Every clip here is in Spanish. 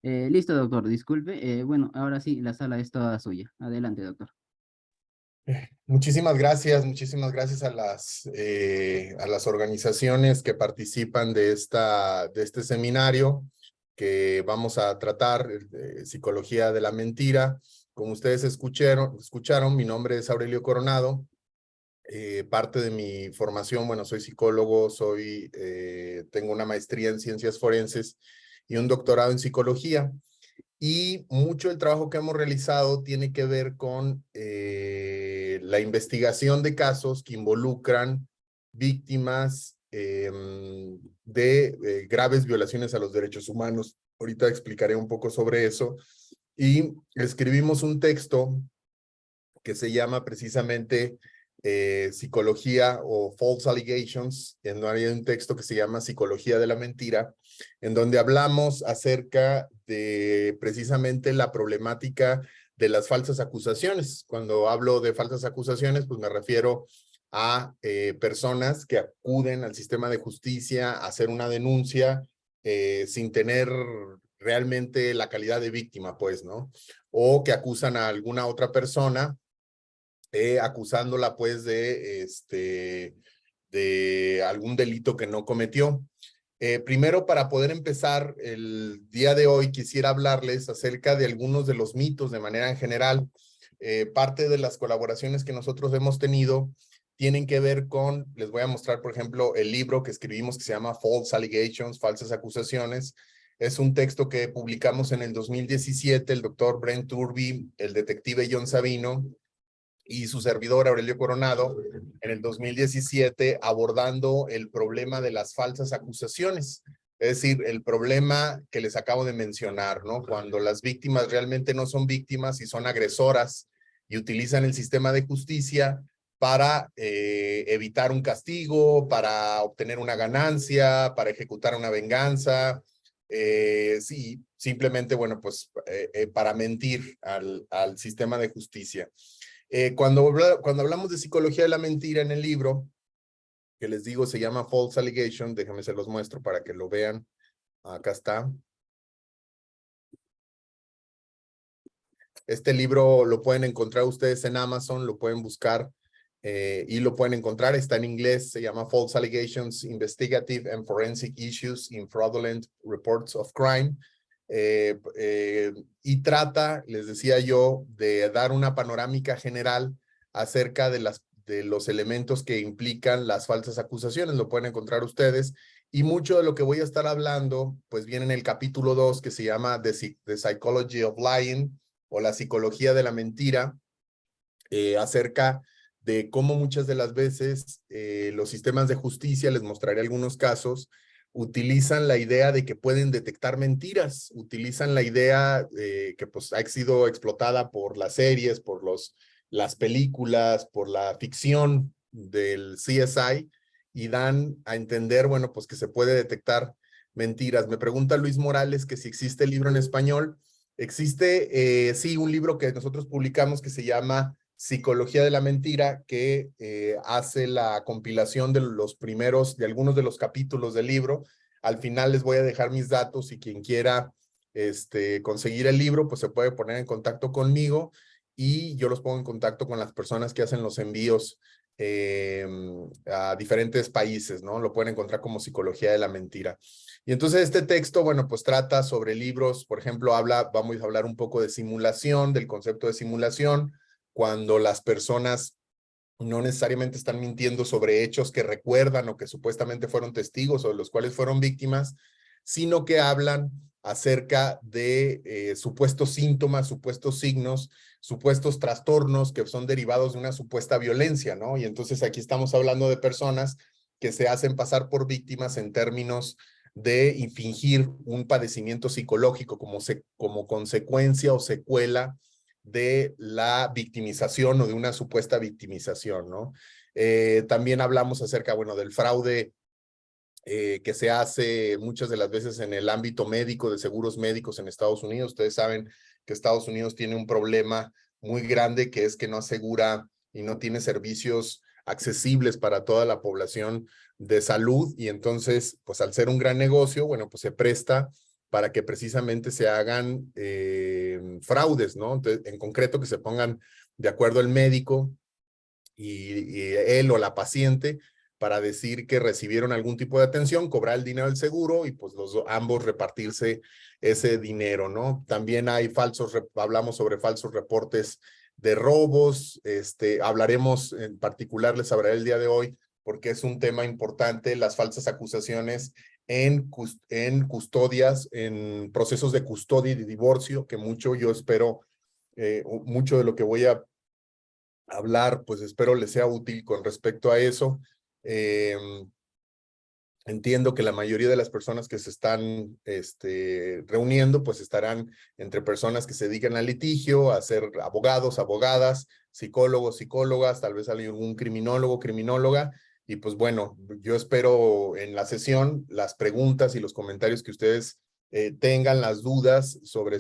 Listo, doctor, disculpe. Bueno, ahora sí, la sala es toda suya. Adelante, doctor. Muchísimas gracias a las organizaciones que participan de este seminario que vamos a tratar, Psicología de la Mentira. Como ustedes escucharon, mi nombre es Aurelio Coronado. Parte de mi formación, bueno, soy psicólogo, tengo una maestría en ciencias forenses y un doctorado en psicología. Y mucho del trabajo que hemos realizado tiene que ver con la investigación de casos que involucran víctimas de graves violaciones a los derechos humanos. Ahorita explicaré un poco sobre eso. Y escribimos un texto que se llama precisamente Psicología o False Allegations, en donde hay un texto que se llama Psicología de la Mentira, en donde hablamos acerca de precisamente la problemática de las falsas acusaciones. Cuando hablo de falsas acusaciones, pues me refiero a personas que acuden al sistema de justicia a hacer una denuncia sin tener realmente la calidad de víctima, pues, ¿no? O que acusan a alguna otra persona acusándola pues de algún delito que no cometió. Primero, para poder empezar el día de hoy, quisiera hablarles acerca de algunos de los mitos de manera en general. Parte de las colaboraciones que nosotros hemos tenido tienen que ver con, les voy a mostrar, por ejemplo, el libro que escribimos que se llama False Allegations, Falsas Acusaciones. Es un texto que publicamos en el 2017, el doctor Brent Turby, el detective John Sabino, y su servidor Aurelio Coronado en el 2017 abordando el problema de las falsas acusaciones. Es decir, el problema que les acabo de mencionar, ¿no? Cuando las víctimas realmente no son víctimas y son agresoras y utilizan el sistema de justicia para evitar un castigo, para obtener una ganancia, para ejecutar una venganza, sí, simplemente, bueno, pues para mentir al sistema de justicia. Cuando hablamos de psicología de la mentira en el libro, que les digo se llama False Allegation, déjenme se los muestro para que lo vean. Acá está. Este libro lo pueden encontrar ustedes en Amazon, lo pueden buscar y lo pueden encontrar. Está en inglés, se llama False Allegations, Investigative and Forensic Issues in Fraudulent Reports of Crime. Y trata, les decía yo, de dar una panorámica general acerca de los elementos que implican las falsas acusaciones. Lo pueden encontrar ustedes. Y mucho de lo que voy a estar hablando, pues viene en el capítulo 2 que se llama The Psychology of Lying, o la psicología de la mentira, acerca de cómo muchas de las veces los sistemas de justicia, les mostraré algunos casos, utilizan la idea de que pueden detectar mentiras, utilizan la idea que pues ha sido explotada por las series, por las películas, por la ficción del CSI, y dan a entender, bueno, pues que se puede detectar mentiras. Me pregunta Luis Morales que si existe el libro en español. Existe, sí, un libro que nosotros publicamos que se llama Psicología de la Mentira, que hace la compilación de de algunos de los capítulos del libro. Al final les voy a dejar mis datos y quien quiera conseguir el libro, pues se puede poner en contacto conmigo y yo los pongo en contacto con las personas que hacen los envíos a diferentes países, ¿no? Lo pueden encontrar como Psicología de la Mentira. Y entonces este texto, bueno, pues trata sobre libros, por ejemplo, vamos a hablar un poco de simulación, del concepto de simulación, cuando las personas no necesariamente están mintiendo sobre hechos que recuerdan o que supuestamente fueron testigos o de los cuales fueron víctimas, sino que hablan acerca de supuestos síntomas, supuestos signos, supuestos trastornos que son derivados de una supuesta violencia, ¿no? Y entonces aquí estamos hablando de personas que se hacen pasar por víctimas en términos de fingir un padecimiento psicológico como consecuencia o secuela de la victimización o de una supuesta victimización, ¿no? También hablamos acerca, bueno, del fraude que se hace muchas de las veces en el ámbito médico, de seguros médicos en Estados Unidos. Ustedes saben que Estados Unidos tiene un problema muy grande, que es que no asegura y no tiene servicios accesibles para toda la población de salud, y entonces, pues al ser un gran negocio, bueno, pues se presta para que precisamente se hagan fraudes, ¿no? Entonces, en concreto, que se pongan de acuerdo el médico y él o la paciente para decir que recibieron algún tipo de atención, cobrar el dinero del seguro y pues ambos repartirse ese dinero, ¿no? También hay hablamos sobre falsos reportes de robos, hablaremos en particular, les hablaré el día de hoy, porque es un tema importante, las falsas acusaciones en custodias, en procesos de custodia y de divorcio, que yo espero, mucho de lo que voy a hablar, pues espero les sea útil con respecto a eso. Entiendo que la mayoría de las personas que se están reuniendo, pues estarán entre personas que se dedican al litigio, a ser abogados, abogadas, psicólogos, psicólogas, tal vez algún criminólogo, criminóloga. Y pues bueno, yo espero en la sesión las preguntas y los comentarios que ustedes tengan, las dudas sobre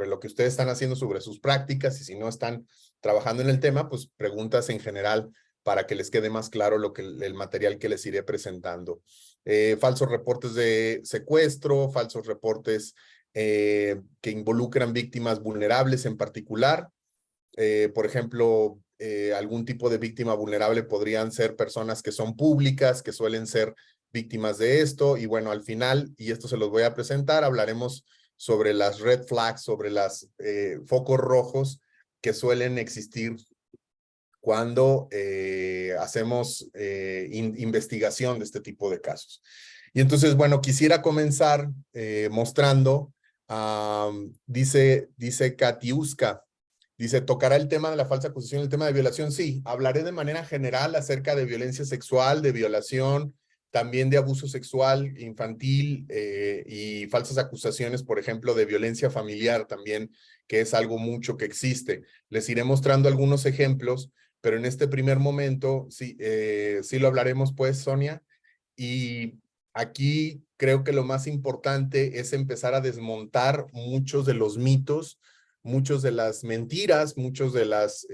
lo que ustedes están haciendo, sobre sus prácticas, y si no están trabajando en el tema, pues preguntas en general para que les quede más claro el material que les iré presentando. Falsos reportes de secuestro, falsos reportes que involucran víctimas vulnerables en particular. Por ejemplo, algún tipo de víctima vulnerable podrían ser personas que son públicas, que suelen ser víctimas de esto. Y bueno, al final, y esto se los voy a presentar, hablaremos sobre las red flags, sobre los focos rojos que suelen existir cuando hacemos investigación de este tipo de casos. Y entonces, bueno, quisiera comenzar mostrando, dice Katiuska, dice, ¿tocará el tema de la falsa acusación, el tema de violación? Sí, hablaré de manera general acerca de violencia sexual, de violación, también de abuso sexual infantil y falsas acusaciones, por ejemplo, de violencia familiar también, que es algo mucho que existe. Les iré mostrando algunos ejemplos, pero en este primer momento sí lo hablaremos pues, Sonia, y aquí creo que lo más importante es empezar a desmontar muchos de los mitos, muchos de las mentiras, muchos de las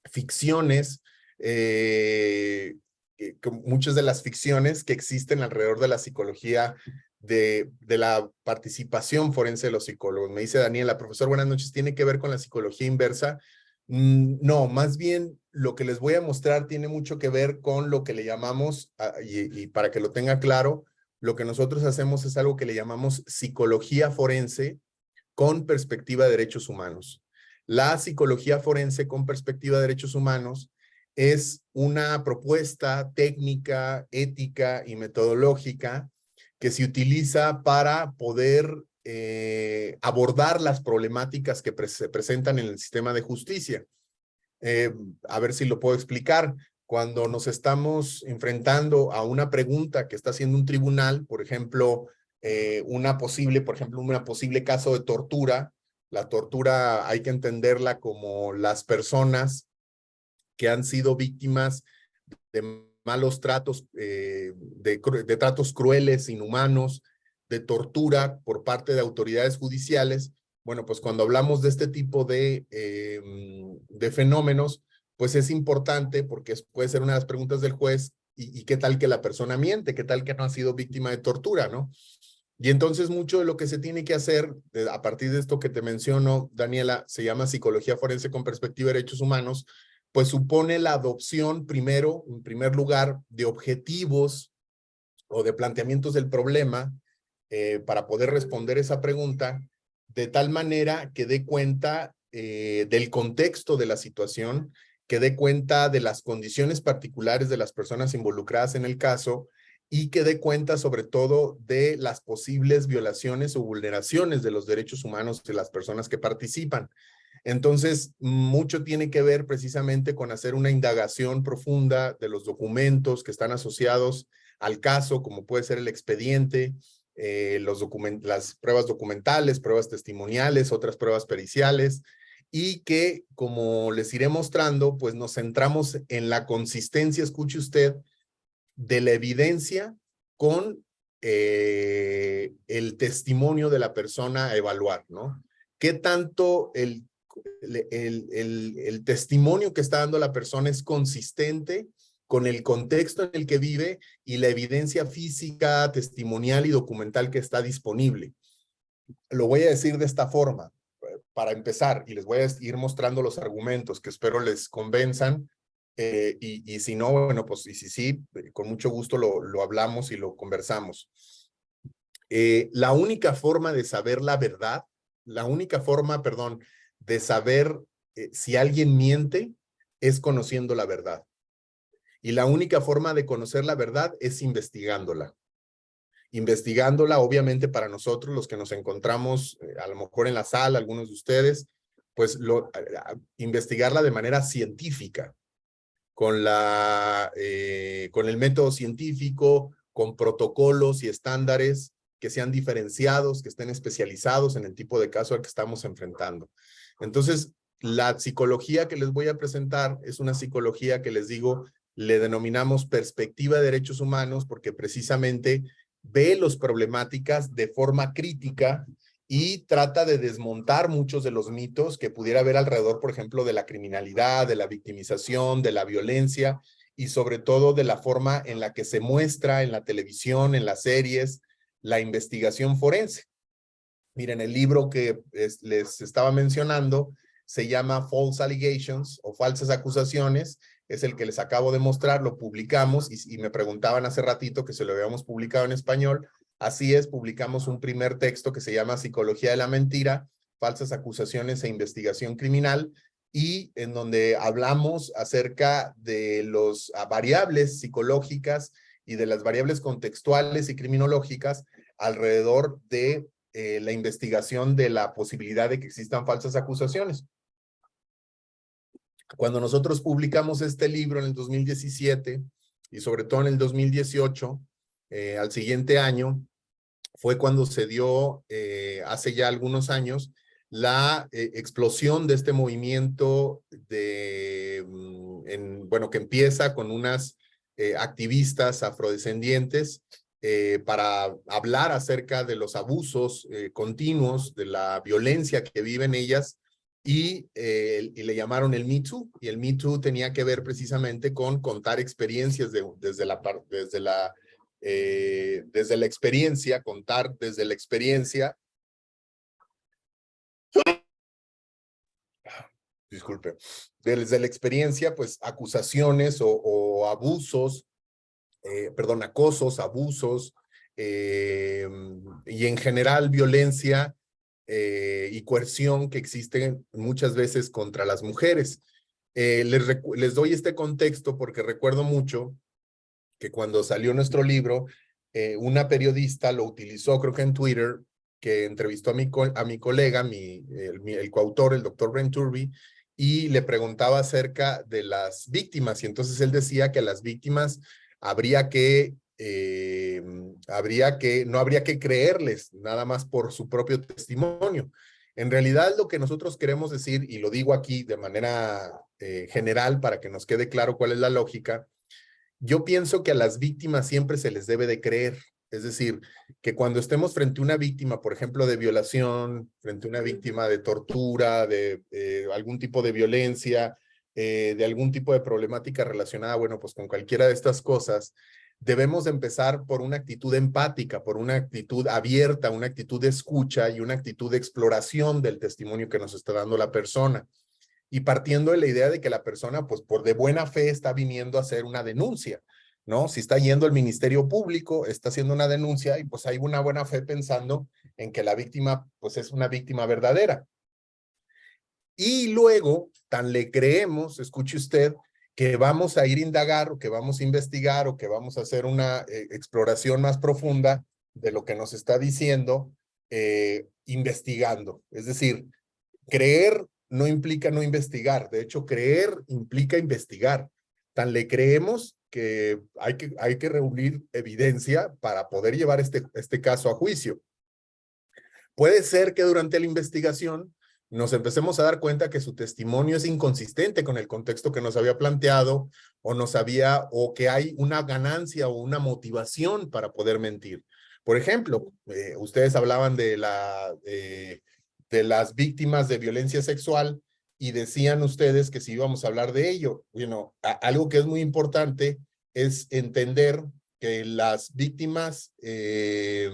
ficciones, muchas de las ficciones que existen alrededor de la psicología, de la participación forense de los psicólogos. Me dice Daniela, profesor, buenas noches, ¿tiene que ver con la psicología inversa? No, más bien lo que les voy a mostrar tiene mucho que ver con lo que le llamamos, y para que lo tenga claro, lo que nosotros hacemos es algo que le llamamos psicología forense con perspectiva de derechos humanos. La psicología forense con perspectiva de derechos humanos es una propuesta técnica, ética y metodológica que se utiliza para poder abordar las problemáticas que se presentan en el sistema de justicia. A ver si lo puedo explicar. Cuando nos estamos enfrentando a una pregunta que está haciendo un tribunal, por ejemplo, un posible caso de tortura. La tortura hay que entenderla como las personas que han sido víctimas de malos tratos, de tratos crueles, inhumanos, de tortura por parte de autoridades judiciales. Bueno, pues cuando hablamos de este tipo de fenómenos, pues es importante porque puede ser una de las preguntas del juez, ¿y qué tal que la persona miente? ¿Qué tal que no ha sido víctima de tortura, no? Y entonces mucho de lo que se tiene que hacer a partir de esto que te menciono, Daniela, se llama psicología forense con perspectiva de derechos humanos, pues supone la adopción primero, en primer lugar, de objetivos o de planteamientos del problema para poder responder esa pregunta de tal manera que dé cuenta del contexto de la situación, que dé cuenta de las condiciones particulares de las personas involucradas en el caso y que dé cuenta sobre todo de las posibles violaciones o vulneraciones de los derechos humanos de las personas que participan. Entonces, mucho tiene que ver precisamente con hacer una indagación profunda de los documentos que están asociados al caso, como puede ser el expediente, las pruebas documentales, pruebas testimoniales, otras pruebas periciales, y que, como les iré mostrando, pues nos centramos en la consistencia, escuche usted, de la evidencia con el testimonio de la persona a evaluar, ¿no? ¿Qué tanto el testimonio que está dando la persona es consistente con el contexto en el que vive y la evidencia física, testimonial y documental que está disponible. Lo voy a decir de esta forma, para empezar, y les voy a ir mostrando los argumentos que espero les convenzan, y si no, bueno, pues, y si sí, con mucho gusto lo hablamos y lo conversamos. La única forma de saber la verdad, la única forma, perdón, de saber si alguien miente es conociendo la verdad. Y la única forma de conocer la verdad es investigándola. Investigándola, obviamente, para nosotros, los que nos encontramos, a lo mejor en la sala, algunos de ustedes, pues investigarla de manera científica, con el método científico, con protocolos y estándares que sean diferenciados, que estén especializados en el tipo de caso al que estamos enfrentando. Entonces, la psicología que les voy a presentar es una psicología que les digo, le denominamos perspectiva de derechos humanos, porque precisamente ve las problemáticas de forma crítica y trata de desmontar muchos de los mitos que pudiera haber alrededor, por ejemplo, de la criminalidad, de la victimización, de la violencia y sobre todo de la forma en la que se muestra en la televisión, en las series, la investigación forense. Miren, el libro que les estaba mencionando se llama False Allegations o Falsas Acusaciones, es el que les acabo de mostrar, lo publicamos y me preguntaban hace ratito que se lo habíamos publicado en español. Así es, publicamos un primer texto que se llama Psicología de la Mentira, Falsas Acusaciones e Investigación Criminal, y en donde hablamos acerca de las variables psicológicas y de las variables contextuales y criminológicas alrededor de la investigación de la posibilidad de que existan falsas acusaciones. Cuando nosotros publicamos este libro en el 2017 y sobre todo en el 2018, al siguiente año, fue cuando se dio, hace ya algunos años, la explosión de este movimiento bueno, que empieza con unas activistas afrodescendientes para hablar acerca de los abusos continuos, de la violencia que viven ellas, y le llamaron el Me Too, y el Me Too tenía que ver precisamente con contar experiencias desde la experiencia, contar desde la experiencia. Disculpe, desde la experiencia, pues acusaciones o abusos, perdón, acosos, abusos, y en general violencia y coerción que existen muchas veces contra las mujeres. Les doy este contexto porque recuerdo mucho que cuando salió nuestro libro, una periodista lo utilizó, creo que en Twitter, que entrevistó a mi colega, el coautor, el doctor Brent Turby, y le preguntaba acerca de las víctimas. Y entonces él decía que a las víctimas no habría que creerles nada más por su propio testimonio. En realidad, lo que nosotros queremos decir, y lo digo aquí de manera general para que nos quede claro cuál es la lógica, yo pienso que a las víctimas siempre se les debe de creer. Es decir, que cuando estemos frente a una víctima, por ejemplo, de violación, frente a una víctima de tortura, de algún tipo de violencia, de algún tipo de problemática relacionada, bueno, pues con cualquiera de estas cosas, debemos de empezar por una actitud empática, por una actitud abierta, una actitud de escucha y una actitud de exploración del testimonio que nos está dando la persona. Y partiendo de la idea de que la persona, pues por de buena fe está viniendo a hacer una denuncia, ¿no? Si está yendo al Ministerio Público, está haciendo una denuncia y pues hay una buena fe pensando en que la víctima, pues es una víctima verdadera. Y luego, tan le creemos, escuche usted, que vamos a ir a indagar o que vamos a investigar o que vamos a hacer una exploración más profunda de lo que nos está diciendo, investigando. Es decir, creer no implica no investigar. De hecho, creer implica investigar. Tan le creemos que hay que reunir evidencia para poder llevar este caso a juicio. Puede ser que durante la investigación nos empecemos a dar cuenta que su testimonio es inconsistente con el contexto que nos había planteado o que hay una ganancia o una motivación para poder mentir. Por ejemplo, ustedes hablaban de las víctimas de violencia sexual y decían ustedes que si íbamos a hablar de ello. Bueno, algo que es muy importante es entender que las víctimas... de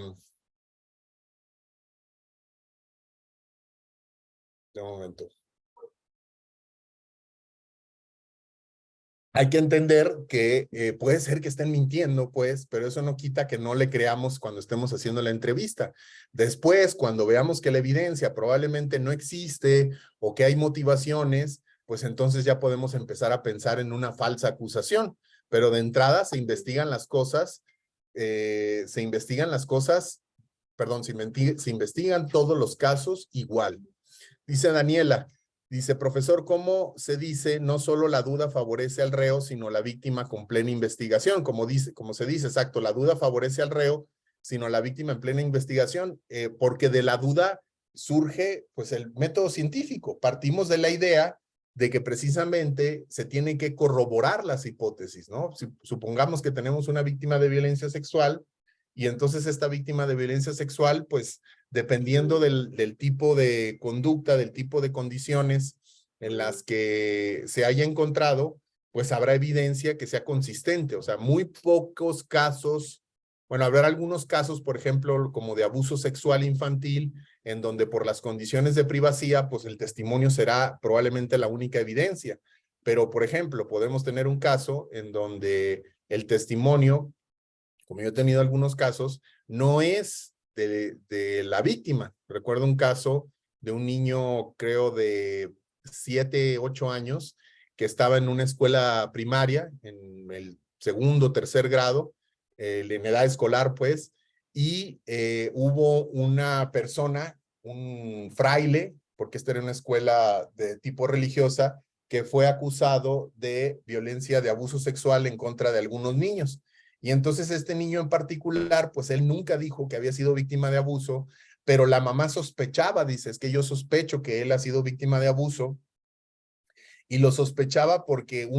momento. Hay que entender que puede ser que estén mintiendo, pues, pero eso no quita que no le creamos cuando estemos haciendo la entrevista. Después, cuando veamos que la evidencia probablemente no existe o que hay motivaciones, pues entonces ya podemos empezar a pensar en una falsa acusación. Pero de entrada se investigan las cosas, perdón, se investigan todos los casos igual. Dice Daniela, dice, profesor, ¿cómo se dice no solo la duda favorece al reo, sino la víctima con plena investigación? Como se dice, exacto, la duda favorece al reo, sino la víctima en plena investigación, porque de la duda surge pues el método científico. Partimos de la idea de que precisamente se tienen que corroborar las hipótesis, ¿no? Si, supongamos que tenemos una víctima de violencia sexual y entonces esta víctima de violencia sexual, pues dependiendo del tipo de conducta, del tipo de condiciones en las que se haya encontrado, pues habrá evidencia que sea consistente. O sea, muy pocos casos, bueno, habrá algunos casos, por ejemplo, como de abuso sexual infantil, en donde por las condiciones de privacidad, pues el testimonio será probablemente la única evidencia. Pero, por ejemplo, podemos tener un caso en donde el testimonio, como yo he tenido algunos casos, no es de la víctima. Recuerdo un caso de un niño, creo de 7, 8 años, que estaba en una escuela primaria, en el segundo, tercer grado, en edad escolar, pues, y hubo una persona, un fraile, porque esta era una escuela de tipo religiosa, que fue acusado de violencia, de abuso sexual en contra de algunos niños. Y entonces este niño en particular, pues él nunca dijo que había sido víctima de abuso, pero la mamá sospechaba, dice, es que yo sospecho que él ha sido víctima de abuso, y lo sospechaba porque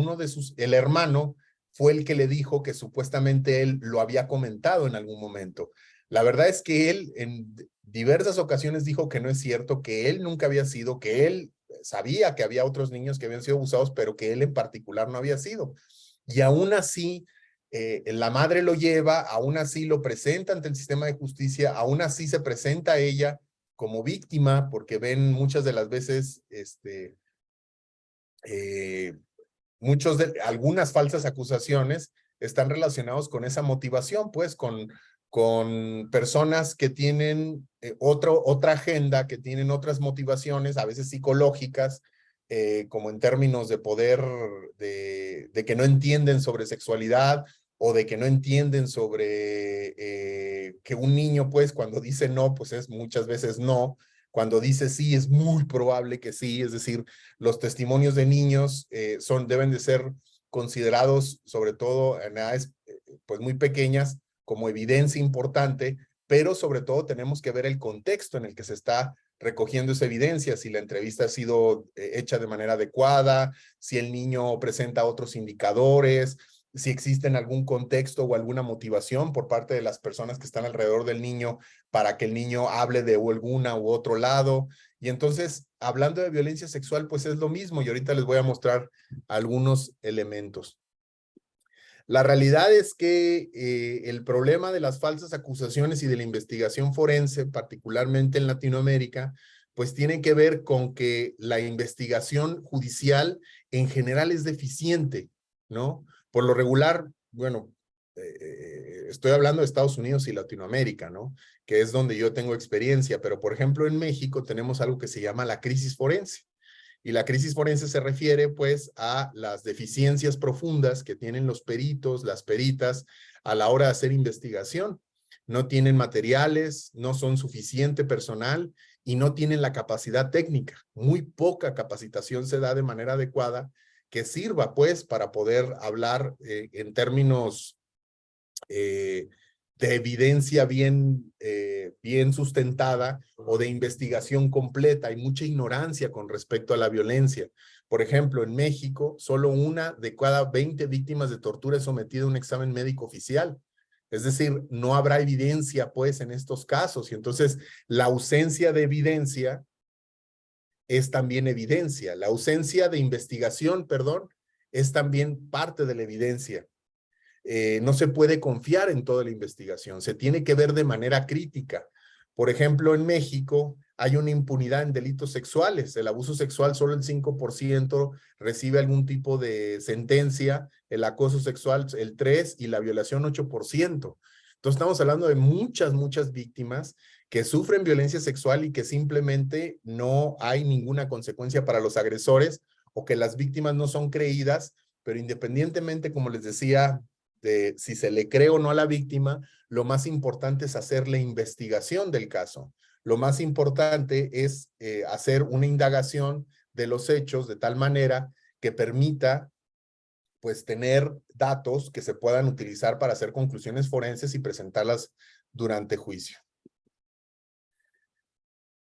el hermano fue el que le dijo que supuestamente él lo había comentado en algún momento. La verdad es que él en diversas ocasiones dijo que no es cierto, que él nunca había sido, que él sabía que había otros niños que habían sido abusados, pero que él en particular no había sido. Y aún así, la madre lo lleva, aún así lo presenta ante el sistema de justicia, aún así se presenta a ella como víctima, porque ven muchas de las veces, algunas falsas acusaciones están relacionados con esa motivación, pues con personas que tienen otra agenda, que tienen otras motivaciones, a veces psicológicas, como en términos de poder, de que no entienden sobre sexualidad o de que no entienden sobre que un niño, pues, cuando dice no, pues es muchas veces no. Cuando dice sí, es muy probable que sí. Es decir, los testimonios de niños deben de ser considerados, sobre todo en edades pues muy pequeñas, como evidencia importante, pero sobre todo tenemos que ver el contexto en el que se está recogiendo esa evidencia, si la entrevista ha sido hecha de manera adecuada, si el niño presenta otros indicadores, si existe en algún contexto o alguna motivación por parte de las personas que están alrededor del niño para que el niño hable de alguna u otro lado. Y entonces, hablando de violencia sexual, pues es lo mismo, y ahorita les voy a mostrar algunos elementos. La realidad es que el problema de las falsas acusaciones y de la investigación forense, particularmente en Latinoamérica, pues tiene que ver con que la investigación judicial en general es deficiente, ¿no? Por lo regular, bueno, estoy hablando de Estados Unidos y Latinoamérica, ¿no? Que es donde yo tengo experiencia, pero por ejemplo en México tenemos algo que se llama la crisis forense. Y la crisis forense se refiere pues a las deficiencias profundas que tienen los peritos, las peritas a la hora de hacer investigación. No tienen materiales, no son suficiente personal y no tienen la capacidad técnica. Muy poca capacitación se da de manera adecuada que sirva pues para poder hablar en términos de evidencia bien sustentada o de investigación completa. Hay mucha ignorancia con respecto a la violencia. Por ejemplo, en México, solo 1 de cada 20 víctimas de tortura es sometida a un examen médico oficial. Es decir, no habrá evidencia, pues, en estos casos. Y entonces, la ausencia de evidencia es también evidencia. La ausencia de investigación, perdón, es también parte de la evidencia. No se puede confiar en toda la investigación, se tiene que ver de manera crítica. Por ejemplo, en México hay una impunidad en delitos sexuales. El abuso sexual solo el 5% recibe algún tipo de sentencia, el acoso sexual el 3% y la violación 8%. Entonces estamos hablando de muchas víctimas que sufren violencia sexual y que simplemente no hay ninguna consecuencia para los agresores o que las víctimas no son creídas, pero independientemente, como les decía, de si se le cree o no a la víctima, lo más importante es hacer la investigación del caso. Lo más importante es hacer una indagación de los hechos de tal manera que permita pues tener datos que se puedan utilizar para hacer conclusiones forenses y presentarlas durante juicio.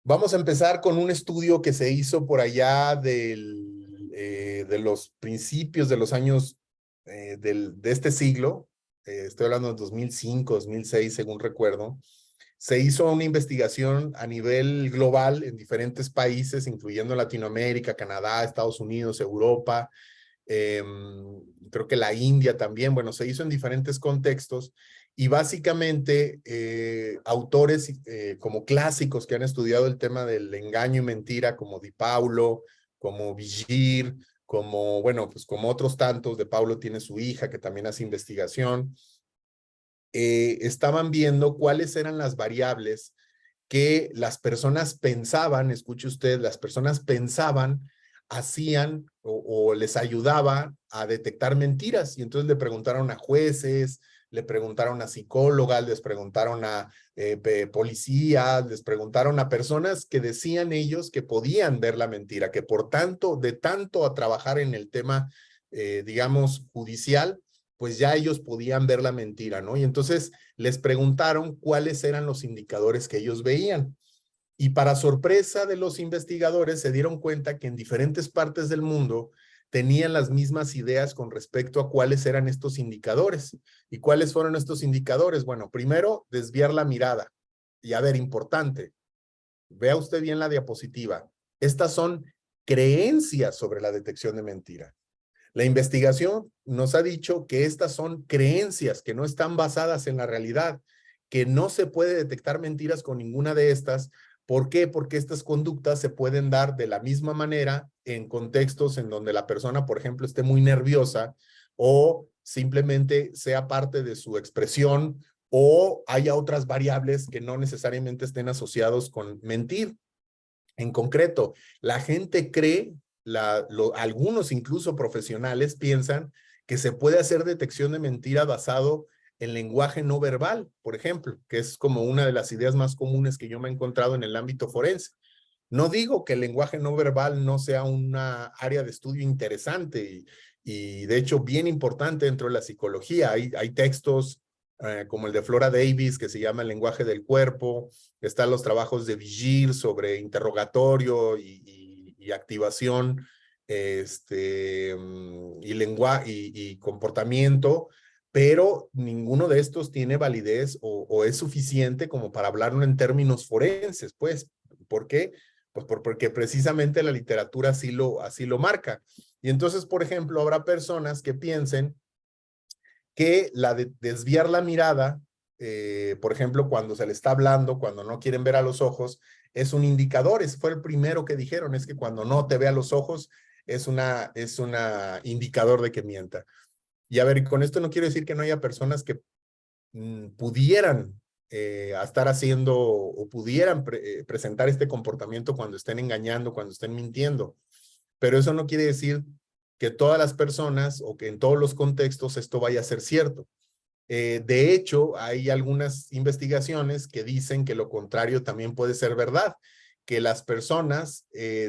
Vamos a empezar con un estudio que se hizo por allá de los principios de los años de este siglo, estoy hablando de 2005, 2006, según recuerdo. Se hizo una investigación a nivel global en diferentes países, incluyendo Latinoamérica, Canadá, Estados Unidos, Europa, creo que la India también. Bueno, se hizo en diferentes contextos y básicamente autores como clásicos que han estudiado el tema del engaño y mentira, como Di Paulo, como Vigir, como, bueno, pues como otros tantos. De Paulo tiene su hija que también hace investigación. Estaban viendo cuáles eran las variables que las personas pensaban, escuche usted, las personas pensaban, hacían o les ayudaba a detectar mentiras. Y entonces le preguntaron a jueces, le preguntaron a psicólogas, les preguntaron a policías, les preguntaron a personas que decían ellos que podían ver la mentira, que por tanto, de tanto a trabajar en el tema, digamos, judicial, pues ya ellos podían ver la mentira, ¿no? Y entonces les preguntaron cuáles eran los indicadores que ellos veían. Y para sorpresa de los investigadores, se dieron cuenta que en diferentes partes del mundo tenían las mismas ideas con respecto a cuáles eran estos indicadores. ¿Y cuáles fueron estos indicadores? Bueno, primero, desviar la mirada. Y a ver, importante, vea usted bien la diapositiva. Estas son creencias sobre la detección de mentira. La investigación nos ha dicho que estas son creencias que no están basadas en la realidad, que no se puede detectar mentiras con ninguna de estas. ¿Por qué? Porque estas conductas se pueden dar de la misma manera en contextos en donde la persona, por ejemplo, esté muy nerviosa o simplemente sea parte de su expresión o haya otras variables que no necesariamente estén asociados con mentir. En concreto, la gente cree, algunos incluso profesionales piensan que se puede hacer detección de mentira basado en lenguaje no verbal, por ejemplo, que es como una de las ideas más comunes que yo me he encontrado en el ámbito forense. No digo que el lenguaje no verbal no sea una área de estudio interesante y de hecho bien importante dentro de la psicología. Hay textos como el de Flora Davis que se llama El lenguaje del cuerpo. Están los trabajos de Vigir sobre interrogatorio y activación y comportamiento, pero ninguno de estos tiene validez o es suficiente como para hablarlo en términos forenses, pues. ¿Por qué? Pues porque precisamente la literatura así lo marca. Y entonces, por ejemplo, habrá personas que piensen que desviar la mirada, por ejemplo, cuando se le está hablando, cuando no quieren ver a los ojos, es un indicador. Ese fue el primero que dijeron, es que cuando no te ve a los ojos es una indicador de que mienta. Y a ver, con esto no quiero decir que no haya personas que pudieran estar haciendo o pudieran presentar este comportamiento cuando estén engañando, cuando estén mintiendo. Pero eso no quiere decir que todas las personas o que en todos los contextos esto vaya a ser cierto. De hecho, hay algunas investigaciones que dicen que lo contrario también puede ser verdad, que las personas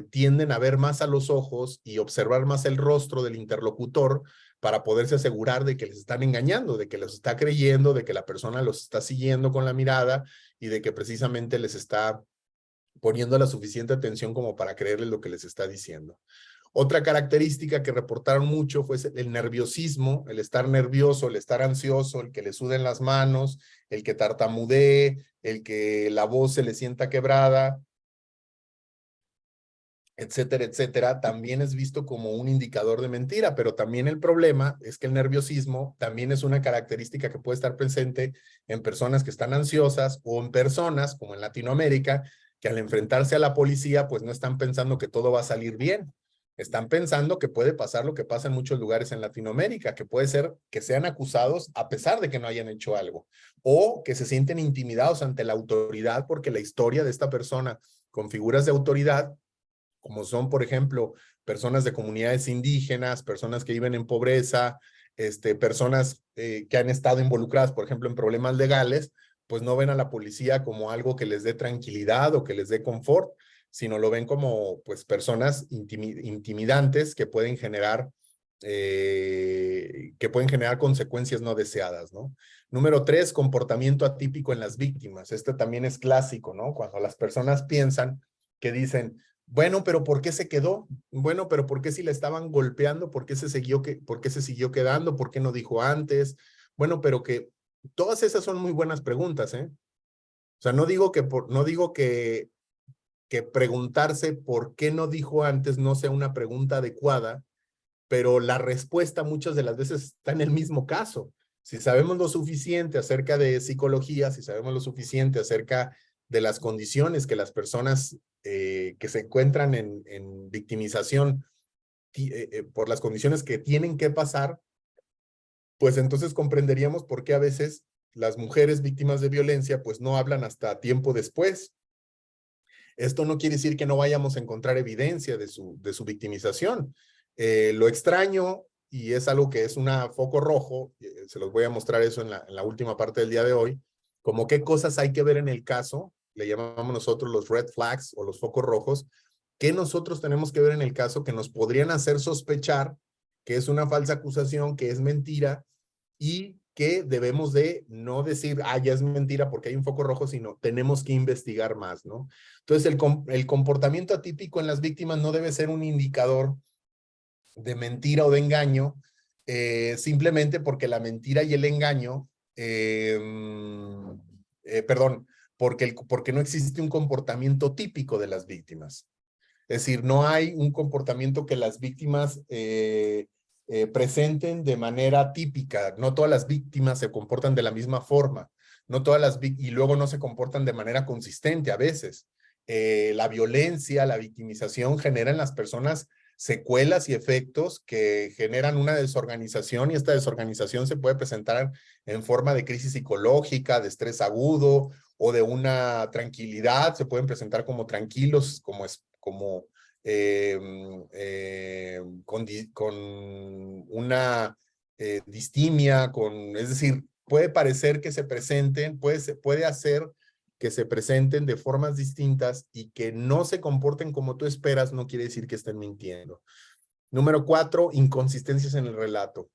tienden a ver más a los ojos y observar más el rostro del interlocutor para poderse asegurar de que les están engañando, de que los está creyendo, de que la persona los está siguiendo con la mirada y de que precisamente les está poniendo la suficiente atención como para creerles lo que les está diciendo. Otra característica que reportaron mucho fue el nerviosismo, el estar nervioso, el estar ansioso, el que le suden las manos, el que tartamudee, el que la voz se le sienta quebrada. etcétera, etcétera, también es visto como un indicador de mentira, pero también el problema es que el nerviosismo también es una característica que puede estar presente en personas que están ansiosas o en personas, como en Latinoamérica, que al enfrentarse a la policía, pues no están pensando que todo va a salir bien. Están pensando que puede pasar lo que pasa en muchos lugares en Latinoamérica, que puede ser que sean acusados a pesar de que no hayan hecho algo, o que se sienten intimidados ante la autoridad porque la historia de esta persona con figuras de autoridad, como son, por ejemplo, personas de comunidades indígenas, personas que viven en pobreza, personas que han estado involucradas, por ejemplo, en problemas legales, pues no ven a la policía como algo que les dé tranquilidad o que les dé confort, sino lo ven como pues personas intimidantes que pueden generar consecuencias no deseadas, ¿no? Número 3, comportamiento atípico en las víctimas. Este también es clásico, ¿no? Cuando las personas piensan que dicen, bueno, pero ¿por qué se quedó? Bueno, pero ¿por qué si le estaban golpeando? ¿Por qué por qué se siguió quedando? ¿Por qué no dijo antes? Bueno, pero que todas esas son muy buenas preguntas, ¿eh? O sea, no digo que preguntarse por qué no dijo antes no sea una pregunta adecuada, pero la respuesta muchas de las veces está en el mismo caso. Si sabemos lo suficiente acerca de psicología, si sabemos lo suficiente acerca de las condiciones que las personas que se encuentran en victimización por las condiciones que tienen que pasar, pues entonces comprenderíamos por qué a veces las mujeres víctimas de violencia pues no hablan hasta tiempo después. Esto no quiere decir que no vayamos a encontrar evidencia de su victimización. Lo extraño, y es algo que es un foco rojo, se los voy a mostrar eso en la última parte del día de hoy, como qué cosas hay que ver en el caso, le llamamos nosotros los red flags o los focos rojos, que nosotros tenemos que ver en el caso que nos podrían hacer sospechar que es una falsa acusación, que es mentira, y que debemos de no decir, ya es mentira porque hay un foco rojo, sino tenemos que investigar más, ¿no? Entonces, el comportamiento atípico en las víctimas no debe ser un indicador de mentira o de engaño, simplemente porque la mentira y el engaño, perdón, porque no existe un comportamiento típico de las víctimas. Es decir, no hay un comportamiento que las víctimas presenten de manera típica. No todas las víctimas se comportan de la misma forma. No todas y luego no se comportan de manera consistente a veces. La violencia, la victimización genera en las personas secuelas y efectos que generan una desorganización, y esta desorganización se puede presentar en forma de crisis psicológica, de estrés agudo o de una tranquilidad. Se pueden presentar como tranquilos, con una distimia, es decir, puede parecer que se presenten, puede hacer que se presenten de formas distintas, y que no se comporten como tú esperas no quiere decir que estén mintiendo. Número 4, inconsistencias en el relato.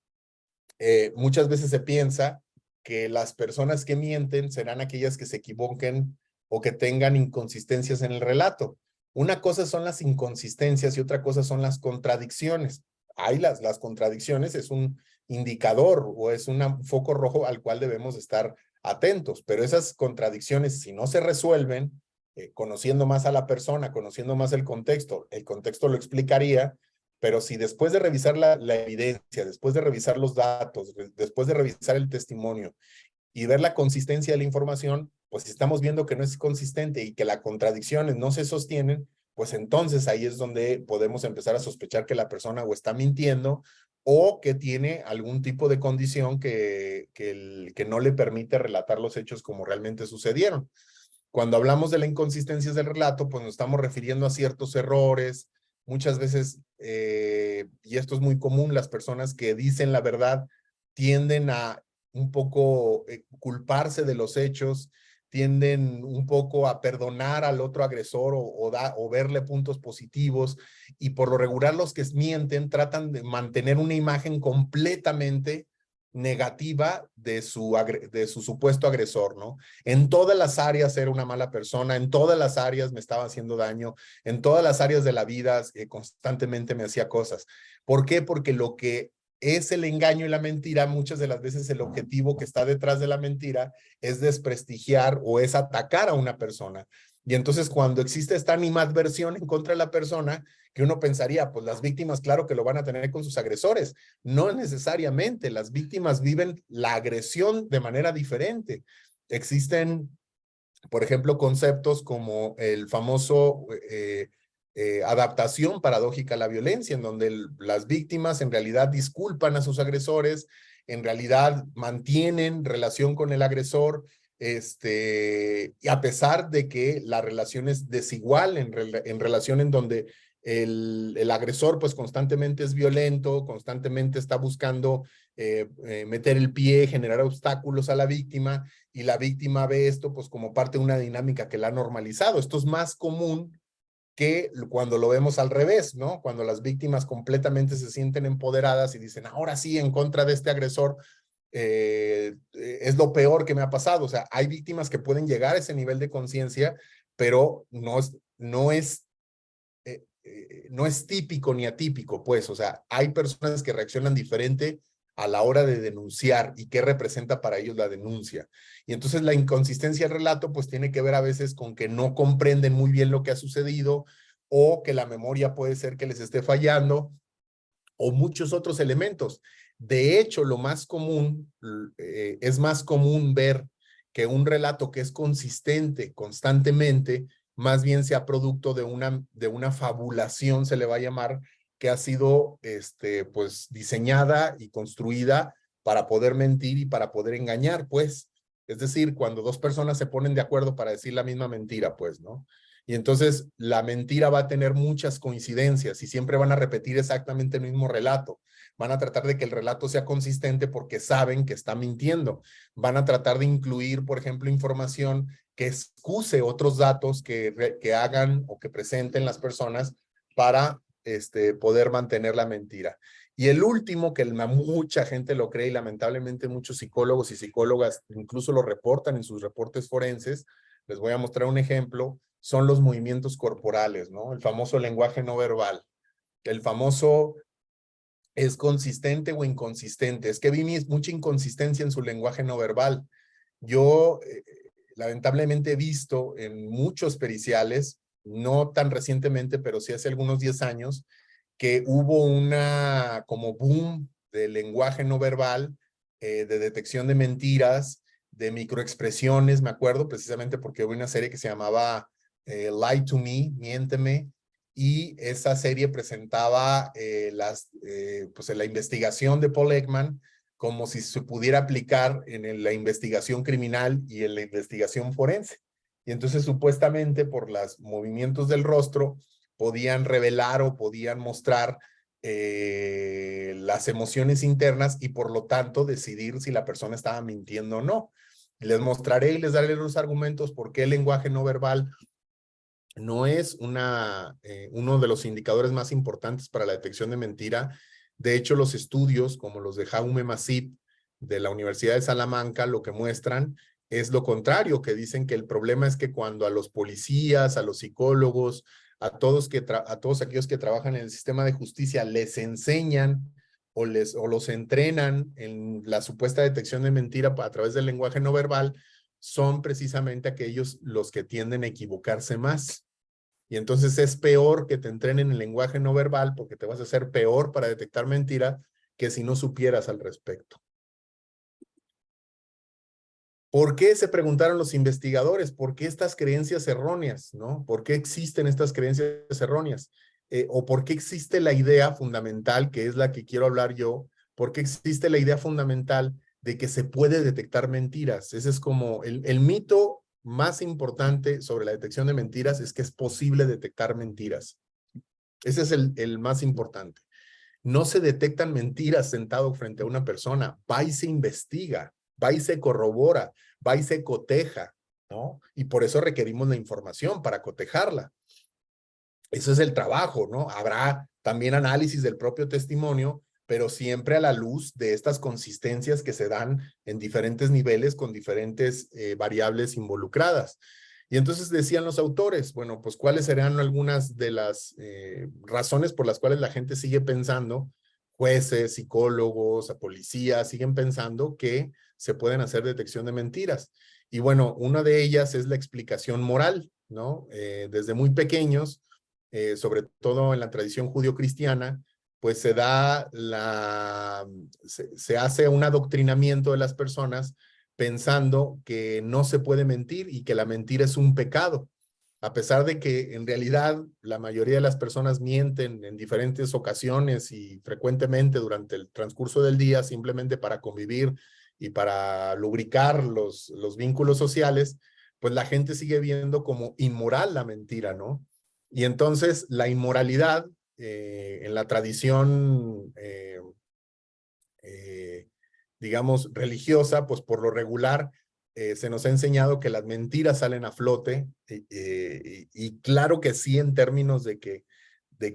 Muchas veces se piensa que las personas que mienten serán aquellas que se equivoquen o que tengan inconsistencias en el relato. Una cosa son las inconsistencias y otra cosa son las contradicciones. Las contradicciones es un indicador o es un foco rojo al cual debemos estar atentos, pero esas contradicciones, si no se resuelven, conociendo más a la persona, conociendo más el contexto lo explicaría, pero si después de revisar la evidencia, después de revisar los datos, después de revisar el testimonio y ver la consistencia de la información, pues si estamos viendo que no es consistente y que las contradicciones no se sostienen, pues entonces ahí es donde podemos empezar a sospechar que la persona o está mintiendo o que tiene algún tipo de condición que no le permite relatar los hechos como realmente sucedieron. Cuando hablamos de la inconsistencia del relato, pues nos estamos refiriendo a ciertos errores. Muchas veces, y esto es muy común, las personas que dicen la verdad tienden a un poco culparse de los hechos, tienden un poco a perdonar al otro agresor o verle puntos positivos, y por lo regular los que mienten tratan de mantener una imagen completamente negativa de su supuesto agresor, ¿no? En todas las áreas era una mala persona, en todas las áreas me estaba haciendo daño, en todas las áreas de la vida constantemente me hacía cosas. ¿Por qué? Porque lo que es el engaño y la mentira, muchas de las veces el objetivo que está detrás de la mentira es desprestigiar o es atacar a una persona. Y entonces cuando existe esta animadversión en contra de la persona, que uno pensaría, pues las víctimas claro que lo van a tener con sus agresores. No necesariamente, las víctimas viven la agresión de manera diferente. Existen, por ejemplo, conceptos como el famoso adaptación paradójica a la violencia, en donde las víctimas en realidad disculpan a sus agresores, en realidad mantienen relación con el agresor, y a pesar de que la relación es desigual en relación en donde el agresor pues constantemente es violento, constantemente está buscando meter el pie, generar obstáculos a la víctima, y la víctima ve esto pues como parte de una dinámica que la ha normalizado. Esto es más común que cuando lo vemos al revés, ¿no? Cuando las víctimas completamente se sienten empoderadas y dicen, ahora sí, en contra de este agresor, es lo peor que me ha pasado. O sea, hay víctimas que pueden llegar a ese nivel de conciencia, pero no es típico ni atípico, pues. O sea, hay personas que reaccionan diferente a la hora de denunciar y qué representa para ellos la denuncia. Y entonces la inconsistencia del relato pues tiene que ver a veces con que no comprenden muy bien lo que ha sucedido, o que la memoria puede ser que les esté fallando, o muchos otros elementos. De hecho, lo más común, es más común ver que un relato que es consistente constantemente, más bien sea producto de una fabulación, se le va a llamar, que ha sido pues diseñada y construida para poder mentir y para poder engañar, pues. Es decir, cuando dos personas se ponen de acuerdo para decir la misma mentira, pues, ¿no? Y entonces la mentira va a tener muchas coincidencias y siempre van a repetir exactamente el mismo relato. Van a tratar de que el relato sea consistente porque saben que está mintiendo. Van a tratar de incluir, por ejemplo, información que excuse otros datos que hagan o que presenten las personas para poder mantener la mentira. Y el último, que mucha gente lo cree y lamentablemente muchos psicólogos y psicólogas incluso lo reportan en sus reportes forenses, les voy a mostrar un ejemplo, son los movimientos corporales, ¿no? El famoso lenguaje no verbal, el famoso es consistente o inconsistente. Es que vi mucha inconsistencia en su lenguaje no verbal. Yo lamentablemente he visto en muchos periciales, no tan recientemente, pero sí hace algunos 10 años, que hubo una como boom de lenguaje no verbal, de detección de mentiras, de microexpresiones. Me acuerdo precisamente porque hubo una serie que se llamaba Lie to Me, Miénteme, y esa serie presentaba pues la investigación de Paul Ekman como si se pudiera aplicar en la investigación criminal y en la investigación forense. Y entonces supuestamente por los movimientos del rostro podían revelar o podían mostrar las emociones internas y por lo tanto decidir si la persona estaba mintiendo o no. Les mostraré y les daré los argumentos por qué el lenguaje no verbal no es uno de los indicadores más importantes para la detección de mentira. De hecho, los estudios como los de Jaume Masip de la Universidad de Salamanca lo que muestran es lo contrario, que dicen que el problema es que cuando a los policías, a los psicólogos, a todos aquellos que trabajan en el sistema de justicia les enseñan o los entrenan en la supuesta detección de mentira a través del lenguaje no verbal, son precisamente aquellos los que tienden a equivocarse más. Y entonces es peor que te entrenen en lenguaje no verbal porque te vas a hacer peor para detectar mentira que si no supieras al respecto. ¿Por qué se preguntaron los investigadores? ¿Por qué estas creencias erróneas? ¿No? ¿Por qué existen estas creencias erróneas? ¿O por qué existe la idea fundamental, que es la que quiero hablar yo? ¿Por qué existe la idea fundamental de que se puede detectar mentiras? Ese es como el mito más importante sobre la detección de mentiras, es que es posible detectar mentiras. Ese es el más importante. No se detectan mentiras sentado frente a una persona, va y se investiga, va y se corrobora, va y se coteja, ¿no? Y por eso requerimos la información para cotejarla. Ese es el trabajo, ¿no? Habrá también análisis del propio testimonio, pero siempre a la luz de estas consistencias que se dan en diferentes niveles con diferentes variables involucradas. Y entonces decían los autores, bueno, pues cuáles serán algunas de las razones por las cuales la gente sigue pensando, jueces, psicólogos, policías, siguen pensando que se pueden hacer detección de mentiras. Y bueno, una de ellas es la explicación moral, ¿no? Desde muy pequeños, sobre todo en la tradición judio-cristiana, pues se hace un adoctrinamiento de las personas pensando que no se puede mentir y que la mentira es un pecado, a pesar de que en realidad la mayoría de las personas mienten en diferentes ocasiones y frecuentemente durante el transcurso del día simplemente para convivir y para lubricar los vínculos sociales, pues la gente sigue viendo como inmoral la mentira, ¿no? Y entonces la inmoralidad en la tradición, digamos, religiosa, pues por lo regular se nos ha enseñado que las mentiras salen a flote y claro que sí en términos de que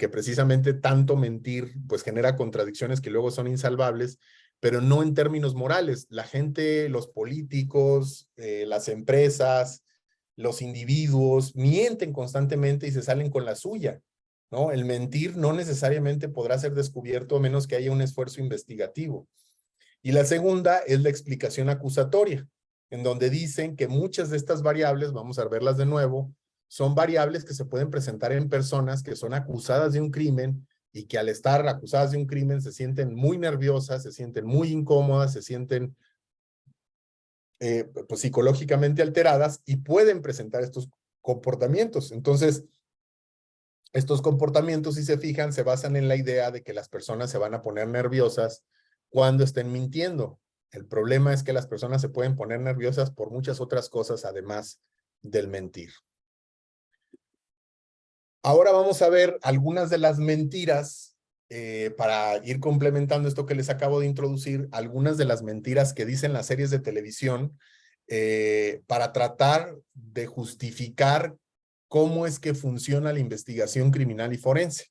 precisamente tanto mentir pues genera contradicciones que luego son insalvables, pero no en términos morales. La gente, los políticos, las empresas, los individuos mienten constantemente y se salen con la suya, ¿no? El mentir no necesariamente podrá ser descubierto a menos que haya un esfuerzo investigativo. Y la segunda es la explicación acusatoria, en donde dicen que muchas de estas variables, vamos a verlas de nuevo, son variables que se pueden presentar en personas que son acusadas de un crimen y que al estar acusadas de un crimen se sienten muy nerviosas, se sienten muy incómodas, se sienten pues, psicológicamente alteradas y pueden presentar estos comportamientos. Entonces, estos comportamientos, si se fijan, se basan en la idea de que las personas se van a poner nerviosas cuando estén mintiendo. El problema es que las personas se pueden poner nerviosas por muchas otras cosas además del mentir. Ahora vamos a ver algunas de las mentiras para ir complementando esto que les acabo de introducir, algunas de las mentiras que dicen las series de televisión para tratar de justificar cómo es que funciona la investigación criminal y forense.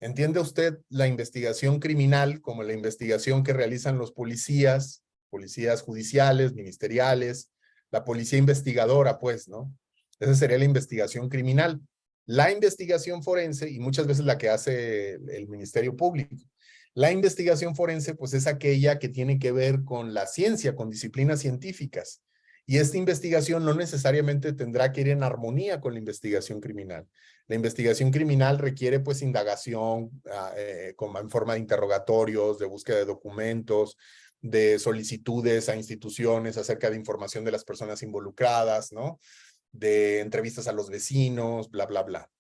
¿Entiende usted la investigación criminal como la investigación que realizan los policías, policías judiciales, ministeriales, la policía investigadora, pues, ¿no? Esa sería la investigación criminal. La investigación forense, y muchas veces la que hace el Ministerio Público, la investigación forense, pues es aquella que tiene que ver con la ciencia, con disciplinas científicas. Y esta investigación no necesariamente tendrá que ir en armonía con la investigación criminal. La investigación criminal requiere pues indagación en forma de interrogatorios, de búsqueda de documentos, de solicitudes a instituciones acerca de información de las personas involucradas, ¿no? De entrevistas a los vecinos, bla, bla, bla.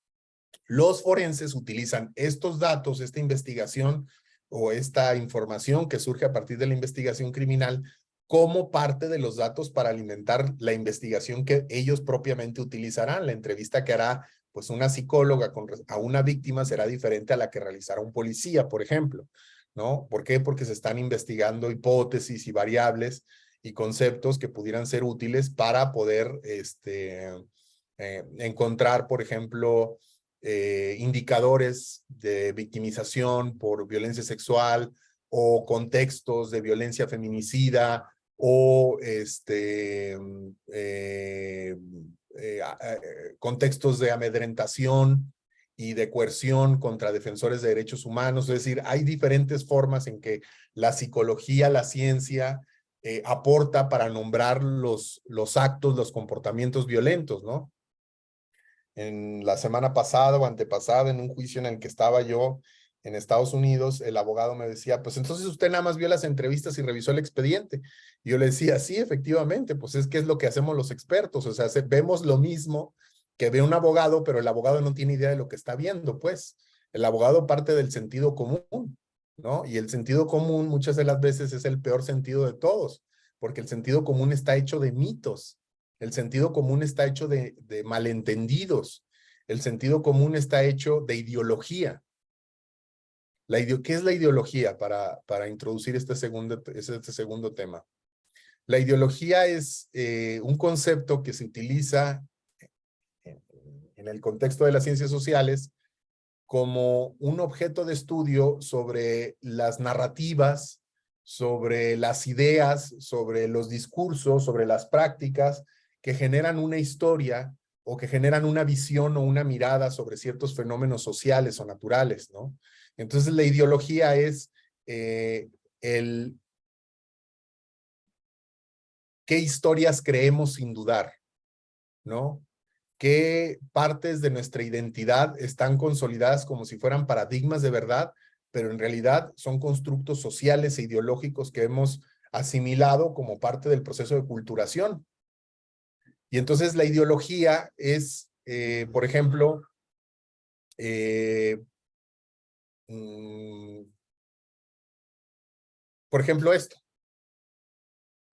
Los forenses utilizan estos datos, esta investigación o esta información que surge a partir de la investigación criminal como parte de los datos para alimentar la investigación que ellos propiamente utilizarán. La entrevista que hará pues una psicóloga a una víctima será diferente a la que realizará un policía, por ejemplo, ¿no? ¿Por qué? Porque se están investigando hipótesis y variables y conceptos que pudieran ser útiles para poder encontrar, por ejemplo, indicadores de victimización por violencia sexual o contextos de violencia feminicida o contextos de amedrentación y de coerción contra defensores de derechos humanos. Es decir, hay diferentes formas en que la psicología, la ciencia, aporta para nombrar los actos, los comportamientos violentos, ¿no? En la semana pasada o antepasada, en un juicio en el que estaba yo en Estados Unidos, el abogado me decía, pues entonces usted nada más vio las entrevistas y revisó el expediente. Y yo le decía, sí, efectivamente, pues es que es lo que hacemos los expertos, o sea, vemos lo mismo que ve un abogado, pero el abogado no tiene idea de lo que está viendo, pues. El abogado parte del sentido común, ¿no? Y el sentido común muchas de las veces es el peor sentido de todos, porque el sentido común está hecho de mitos. El sentido común está hecho de malentendidos. El sentido común está hecho de ideología. ¿Qué es la ideología para introducir este segundo tema? La ideología es un concepto que se utiliza en el contexto de las ciencias sociales como un objeto de estudio sobre las narrativas, sobre las ideas, sobre los discursos, sobre las prácticas que generan una historia o que generan una visión o una mirada sobre ciertos fenómenos sociales o naturales, ¿no? Entonces la ideología es qué historias creemos sin dudar, ¿no? qué partes de nuestra identidad están consolidadas como si fueran paradigmas de verdad, pero en realidad son constructos sociales e ideológicos que hemos asimilado como parte del proceso de culturación. Y entonces la ideología es, por ejemplo,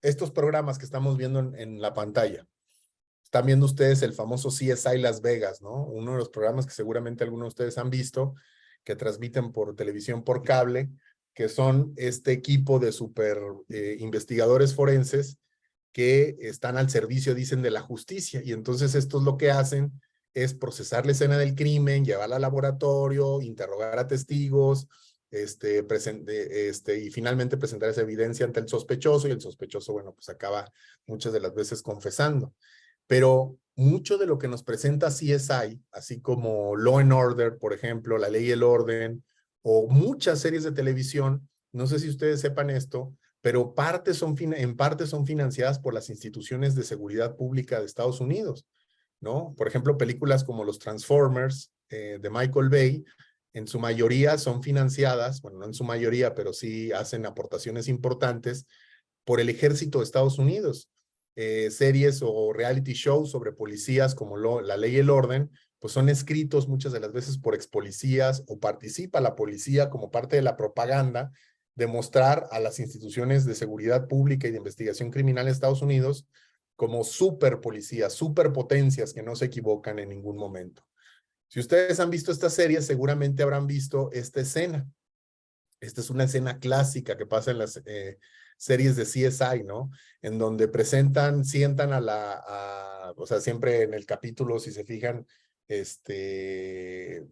estos programas que estamos viendo en la pantalla. Están viendo ustedes el famoso CSI Las Vegas, ¿no? Uno de los programas que seguramente algunos de ustedes han visto, que transmiten por televisión por cable, que son este equipo de super investigadores forenses que están al servicio, dicen, de la justicia. Y entonces estos lo que hacen es procesar la escena del crimen, llevarla al laboratorio, interrogar a testigos, y finalmente presentar esa evidencia ante el sospechoso, y el sospechoso, bueno, pues acaba muchas de las veces confesando. Pero mucho de lo que nos presenta CSI, así como Law and Order, por ejemplo, La Ley y el Orden, o muchas series de televisión, no sé si ustedes sepan esto, pero en parte son financiadas por las instituciones de seguridad pública de Estados Unidos, ¿no? Por ejemplo, películas como los Transformers de Michael Bay, en su mayoría son financiadas, bueno, no en su mayoría, pero sí hacen aportaciones importantes por el ejército de Estados Unidos. Series o reality shows sobre policías como La Ley y el Orden, pues son escritos muchas de las veces por ex policías, o participa la policía como parte de la propaganda de mostrar a las instituciones de seguridad pública y de investigación criminal de Estados Unidos como super policías, superpotencias que no se equivocan en ningún momento. Si ustedes han visto esta serie, seguramente habrán visto esta escena. Esta es una escena clásica que pasa en las series de CSI, ¿no? En donde sientan o sea, siempre en el capítulo, si se fijan,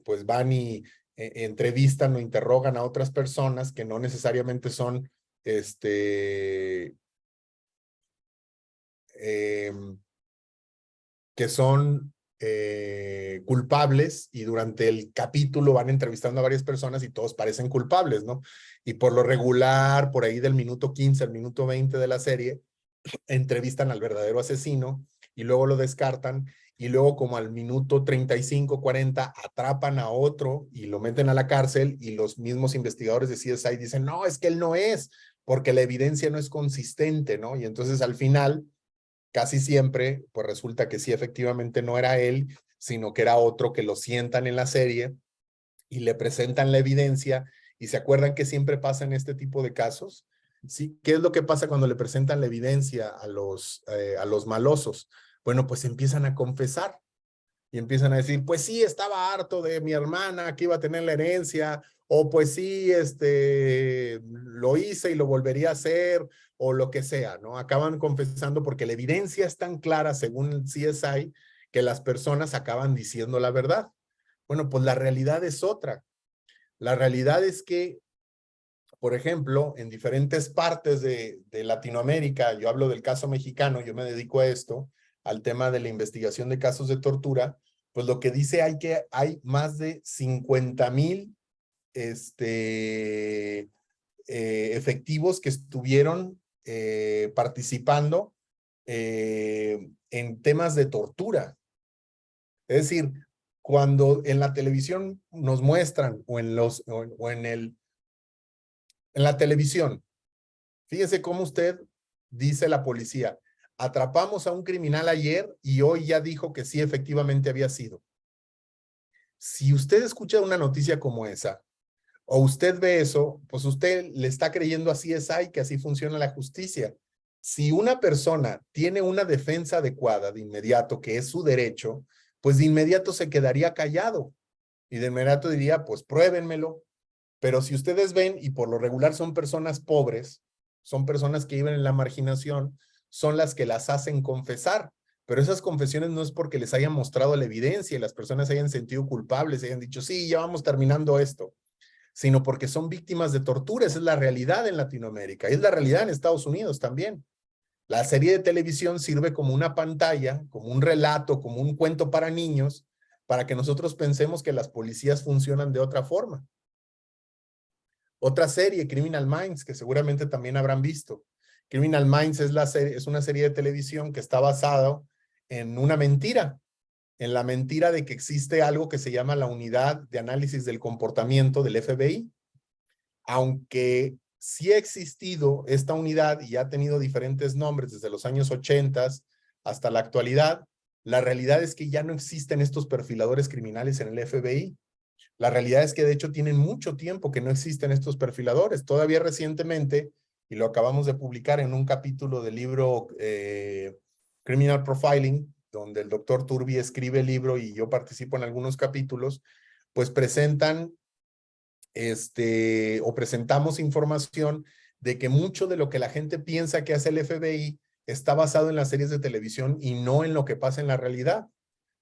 pues van y entrevistan o interrogan a otras personas que no necesariamente son, que son culpables, y durante el capítulo van entrevistando a varias personas y todos parecen culpables, ¿no? Y por lo regular, por ahí del minuto 15 al minuto 20 de la serie, entrevistan al verdadero asesino y luego lo descartan, y luego como al minuto 35, 40 atrapan a otro y lo meten a la cárcel, y los mismos investigadores de CSI dicen, no, es que él no es, porque la evidencia no es consistente, ¿no? Y entonces al final, casi siempre, pues resulta que sí, efectivamente no era él, sino que era otro que lo sientan en la serie y le presentan la evidencia. ¿Y se acuerdan que siempre pasa en este tipo de casos? ¿Sí? ¿Qué es lo que pasa cuando le presentan la evidencia a los malosos? Bueno, pues empiezan a confesar y empiezan a decir, pues sí, estaba harto de mi hermana que iba a tener la herencia, o pues sí, lo hice y lo volvería a hacer, o lo que sea, ¿no? Acaban confesando porque la evidencia es tan clara, según el CSI, que las personas acaban diciendo la verdad. Bueno, pues la realidad es otra. La realidad es que, por ejemplo, en diferentes partes de Latinoamérica, yo hablo del caso mexicano, yo me dedico a esto, al tema de la investigación de casos de tortura, pues lo que dice hay más de 50,000 efectivos que estuvieron participando en temas de tortura. Es decir, cuando en la televisión nos muestran, en la televisión, fíjese cómo usted dice la policía, atrapamos a un criminal ayer y hoy ya dijo que sí, efectivamente había sido. Si usted escucha una noticia como esa, o usted ve eso, pues usted le está creyendo a CSI que así funciona la justicia. Si una persona tiene una defensa adecuada de inmediato, que es su derecho, pues de inmediato se quedaría callado y de inmediato diría, pues pruébenmelo. Pero si ustedes ven, y por lo regular son personas pobres, son personas que viven en la marginación, son las que las hacen confesar. Pero esas confesiones no es porque les hayan mostrado la evidencia y las personas se hayan sentido culpables, y hayan dicho, sí, ya vamos terminando esto, sino porque son víctimas de tortura. Esa es la realidad en Latinoamérica, y es la realidad en Estados Unidos también. La serie de televisión sirve como una pantalla, como un relato, como un cuento para niños, para que nosotros pensemos que las policías funcionan de otra forma. Otra serie, Criminal Minds, que seguramente también habrán visto. Criminal Minds es una serie de televisión que está basada en una mentira. en la mentira de que existe algo que se llama la Unidad de Análisis del Comportamiento del FBI, aunque sí ha existido esta unidad y ha tenido diferentes nombres desde los años 80 hasta la actualidad, la realidad es que ya no existen estos perfiladores criminales en el FBI. La realidad es que de hecho tienen mucho tiempo que no existen estos perfiladores. Todavía recientemente, y lo acabamos de publicar en un capítulo del libro Criminal Profiling, donde el doctor Turbi escribe el libro y yo participo en algunos capítulos, pues presentan o presentamos información de que mucho de lo que la gente piensa que hace el FBI está basado en las series de televisión y no en lo que pasa en la realidad.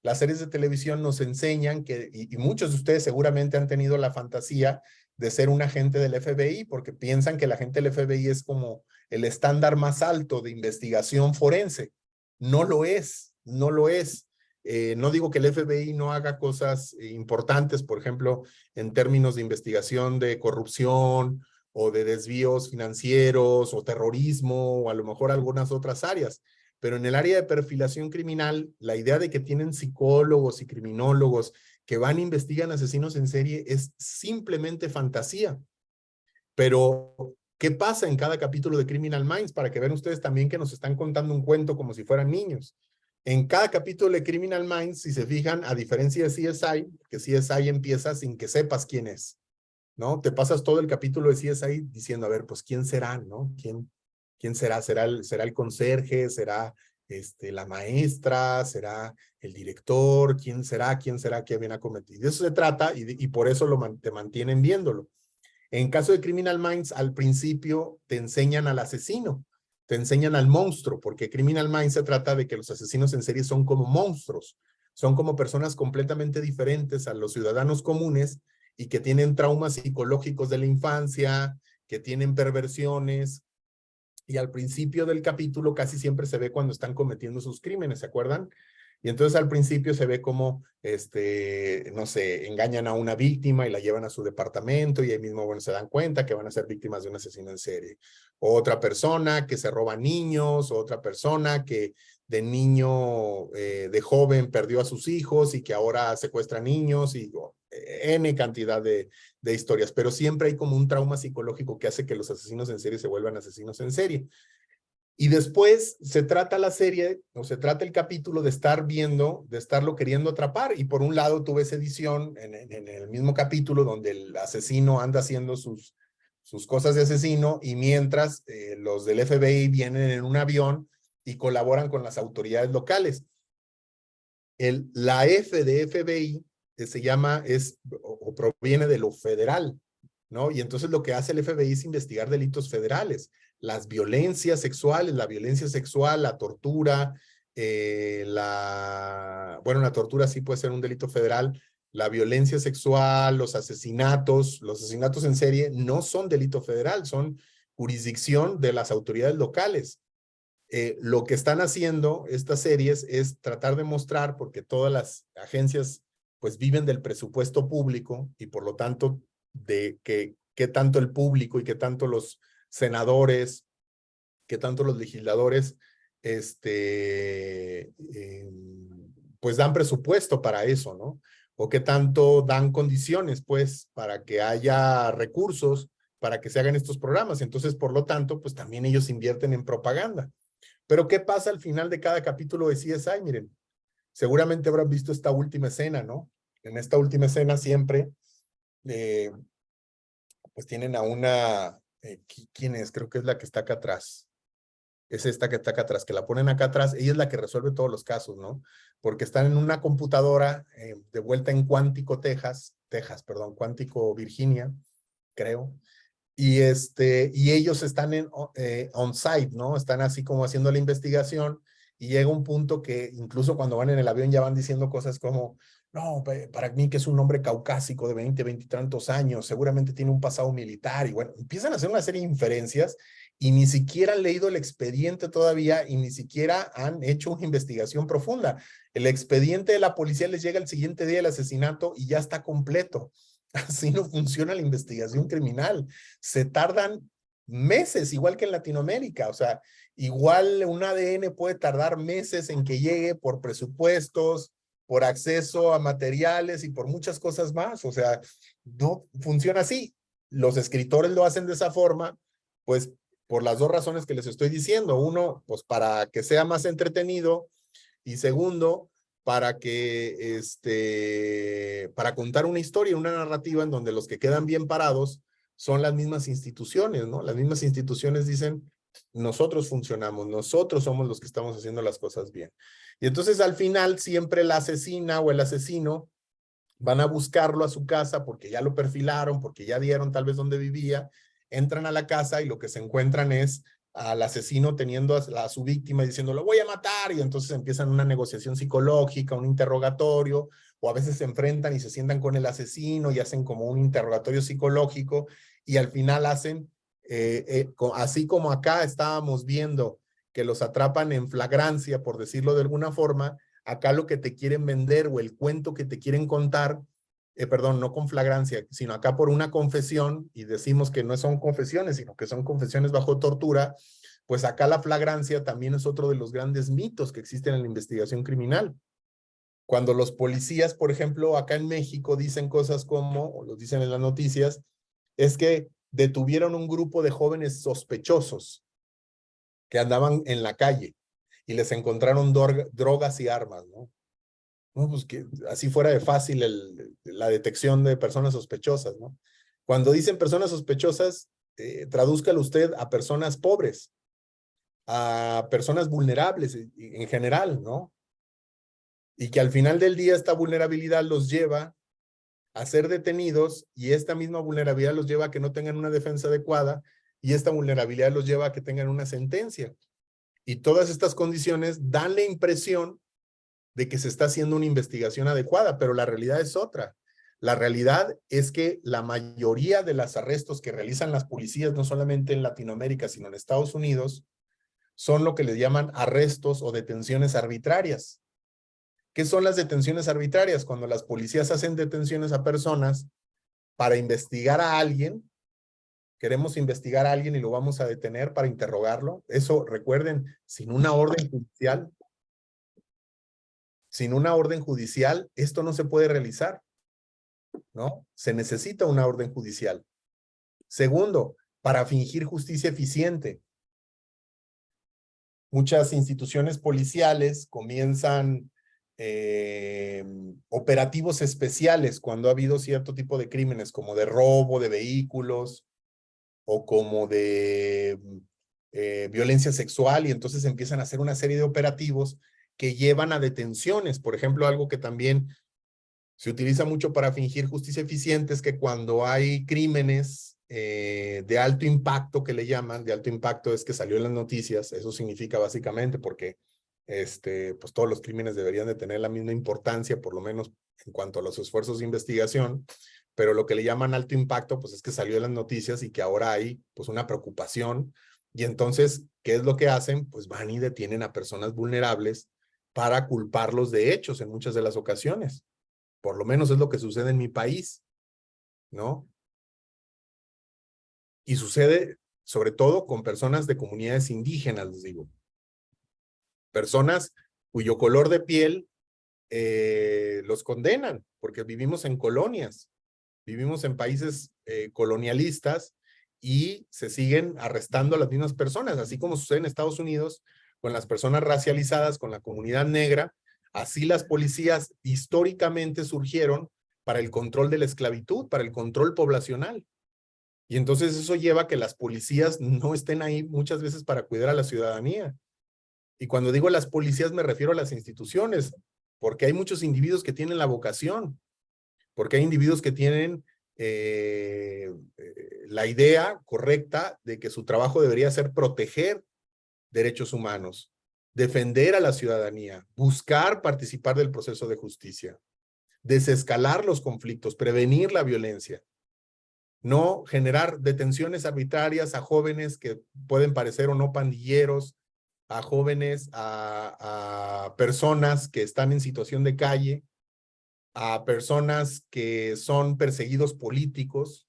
Las series de televisión nos enseñan que, y muchos de ustedes seguramente han tenido la fantasía de ser un agente del FBI porque piensan que la gente del FBI es como el estándar más alto de investigación forense. No lo es, no lo es. No digo que el FBI no haga cosas importantes, por ejemplo, en términos de investigación de corrupción o de desvíos financieros o terrorismo o a lo mejor algunas otras áreas. Pero en el área de perfilación criminal, la idea de que tienen psicólogos y criminólogos que van e investigan asesinos en serie es simplemente fantasía. Pero, ¿qué pasa en cada capítulo de Criminal Minds? Para que vean ustedes también que nos están contando un cuento como si fueran niños. En cada capítulo de Criminal Minds, si se fijan, a diferencia de CSI, que CSI empieza sin que sepas quién es, ¿no? Te pasas todo el capítulo de CSI diciendo, a ver, pues, ¿quién será, no? ¿Quién será? ¿Será el conserje? ¿Será la maestra? ¿Será el director? ¿Quién será? ¿Quién será que viene a cometido? De eso se trata y por eso te mantienen viéndolo. En caso de Criminal Minds, al principio te enseñan al asesino, te enseñan al monstruo, porque Criminal Minds se trata de que los asesinos en serie son como monstruos, son como personas completamente diferentes a los ciudadanos comunes y que tienen traumas psicológicos de la infancia, que tienen perversiones, y al principio del capítulo casi siempre se ve cuando están cometiendo sus crímenes, ¿se acuerdan? Y entonces al principio se ve como, no sé, engañan a una víctima y la llevan a su departamento y ahí mismo, bueno, se dan cuenta que van a ser víctimas de un asesino en serie. Otra persona que se roba niños, otra persona que de niño, de joven, perdió a sus hijos y que ahora secuestra niños y N cantidad de historias, pero siempre hay como un trauma psicológico que hace que los asesinos en serie se vuelvan asesinos en serie. Y después se trata la serie, o se trata el capítulo de estar viendo, de estarlo queriendo atrapar. Y por un lado tú ves edición en el mismo capítulo donde el asesino anda haciendo sus cosas de asesino y mientras los del FBI vienen en un avión y colaboran con las autoridades locales. La F de FBI se llama, o proviene de lo federal, ¿no? Y entonces lo que hace el FBI es investigar delitos federales, las violencias sexuales, la violencia sexual, la tortura, bueno, la tortura sí puede ser un delito federal, la violencia sexual, los asesinatos en serie no son delito federal, son jurisdicción de las autoridades locales. Lo que están haciendo estas series es tratar de mostrar, porque todas las agencias pues viven del presupuesto público y por lo tanto de qué tanto el público y qué tanto los senadores, qué tanto los legisladores pues dan presupuesto para eso, ¿no? O qué tanto dan condiciones pues para que haya recursos para que se hagan estos programas. Entonces, por lo tanto, pues también ellos invierten en propaganda. Pero ¿qué pasa al final de cada capítulo de CSI? Miren, seguramente habrán visto esta última escena, ¿no? En esta última escena siempre, pues tienen a una, ¿quién es? Creo que es la que está acá atrás. Es esta que está acá atrás, que la ponen acá atrás. Ella es la que resuelve todos los casos, ¿no? Porque están en una computadora de vuelta en Cuántico, Cuántico, Virginia, creo. Y ellos están on-site, ¿no? Están así como haciendo la investigación y llega un punto que incluso cuando van en el avión ya van diciendo cosas como, no, para mí que es un hombre caucásico de 20 y tantos años, seguramente tiene un pasado militar y bueno, empiezan a hacer una serie de inferencias y ni siquiera han leído el expediente todavía y ni siquiera han hecho una investigación profunda. El expediente de la policía les llega el siguiente día del asesinato y ya está completo. Así no funciona la investigación criminal. Se tardan meses, igual que en Latinoamérica. O sea, igual un ADN puede tardar meses en que llegue por presupuestos, por acceso a materiales y por muchas cosas más. O sea, no funciona así. Los escritores lo hacen de esa forma, pues por las dos razones que les estoy diciendo. Uno, pues para que sea más entretenido, y segundo, para que para contar una historia, una narrativa en donde los que quedan bien parados son las mismas instituciones, ¿no? Las mismas instituciones dicen, nosotros funcionamos, nosotros somos los que estamos haciendo las cosas bien. Y entonces al final siempre la asesina o el asesino van a buscarlo a su casa porque ya lo perfilaron, porque ya vieron tal vez dónde vivía, entran a la casa y lo que se encuentran es al asesino teniendo a su víctima diciendo, lo voy a matar, y entonces empiezan una negociación psicológica, un interrogatorio, o a veces se enfrentan y se sientan con el asesino y hacen como un interrogatorio psicológico, y al final hacen, así como acá estábamos viendo que los atrapan en flagrancia, por decirlo de alguna forma, acá lo que te quieren vender o el cuento que te quieren contar, perdón, no con flagrancia, sino acá por una confesión, y decimos que no son confesiones, sino que son confesiones bajo tortura, pues acá la flagrancia también es otro de los grandes mitos que existen en la investigación criminal. Cuando los policías, por ejemplo, acá en México dicen cosas como, o lo dicen en las noticias, es que detuvieron un grupo de jóvenes sospechosos que andaban en la calle y les encontraron drogas y armas, ¿no? No, pues que así fuera de fácil la detección de personas sospechosas, ¿no? Cuando dicen personas sospechosas, tradúzcalo usted a personas pobres, a personas vulnerables en general, ¿no? Y que al final del día esta vulnerabilidad los lleva a ser detenidos, y esta misma vulnerabilidad los lleva a que no tengan una defensa adecuada, y esta vulnerabilidad los lleva a que tengan una sentencia. Y todas estas condiciones dan la impresión de que se está haciendo una investigación adecuada, pero la realidad es otra. La realidad es que la mayoría de los arrestos que realizan las policías, no solamente en Latinoamérica, sino en Estados Unidos, son lo que les llaman arrestos o detenciones arbitrarias. ¿Qué son las detenciones arbitrarias? Cuando las policías hacen detenciones a personas para investigar a alguien, queremos investigar a alguien y lo vamos a detener para interrogarlo. Eso, recuerden, sin una orden judicial. Sin una orden judicial, esto no se puede realizar, ¿no? Se necesita una orden judicial. Segundo, para fingir justicia eficiente. Muchas instituciones policiales comienzan operativos especiales cuando ha habido cierto tipo de crímenes, como de robo de vehículos o como de violencia sexual, y entonces empiezan a hacer una serie de operativos que llevan a detenciones. Por ejemplo, algo que también se utiliza mucho para fingir justicia eficiente es que cuando hay crímenes de alto impacto, que le llaman, de alto impacto es que salió en las noticias, eso significa básicamente porque pues todos los crímenes deberían de tener la misma importancia, por lo menos en cuanto a los esfuerzos de investigación, pero lo que le llaman alto impacto, pues es que salió en las noticias y que ahora hay pues una preocupación, y entonces, ¿qué es lo que hacen? Pues van y detienen a personas vulnerables para culparlos de hechos en muchas de las ocasiones. Por lo menos es lo que sucede en mi país, ¿no? Y sucede sobre todo con personas de comunidades indígenas, les digo. Personas cuyo color de piel los condenan, porque vivimos en colonias, vivimos en países colonialistas, y se siguen arrestando a las mismas personas, así como sucede en Estados Unidos con las personas racializadas, con la comunidad negra. Así las policías históricamente surgieron para el control de la esclavitud, para el control poblacional. Y entonces eso lleva a que las policías no estén ahí muchas veces para cuidar a la ciudadanía. Y cuando digo las policías me refiero a las instituciones, porque hay muchos individuos que tienen la vocación, porque hay individuos que tienen la idea correcta de que su trabajo debería ser proteger derechos humanos, defender a la ciudadanía, buscar participar del proceso de justicia, desescalar los conflictos, prevenir la violencia, no generar detenciones arbitrarias a jóvenes que pueden parecer o no pandilleros, a jóvenes, a personas que están en situación de calle, a personas que son perseguidos políticos,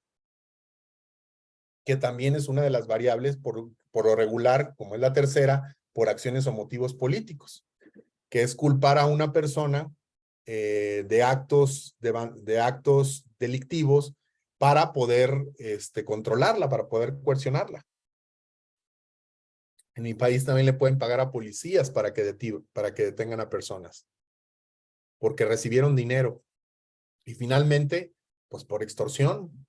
que también es una de las variables por lo regular, como es la tercera, por acciones o motivos políticos, que es culpar a una persona de actos delictivos para poder controlarla, para poder coercionarla. En mi país también le pueden pagar a policías para que detengan a personas, porque recibieron dinero. Y finalmente, pues por extorsión.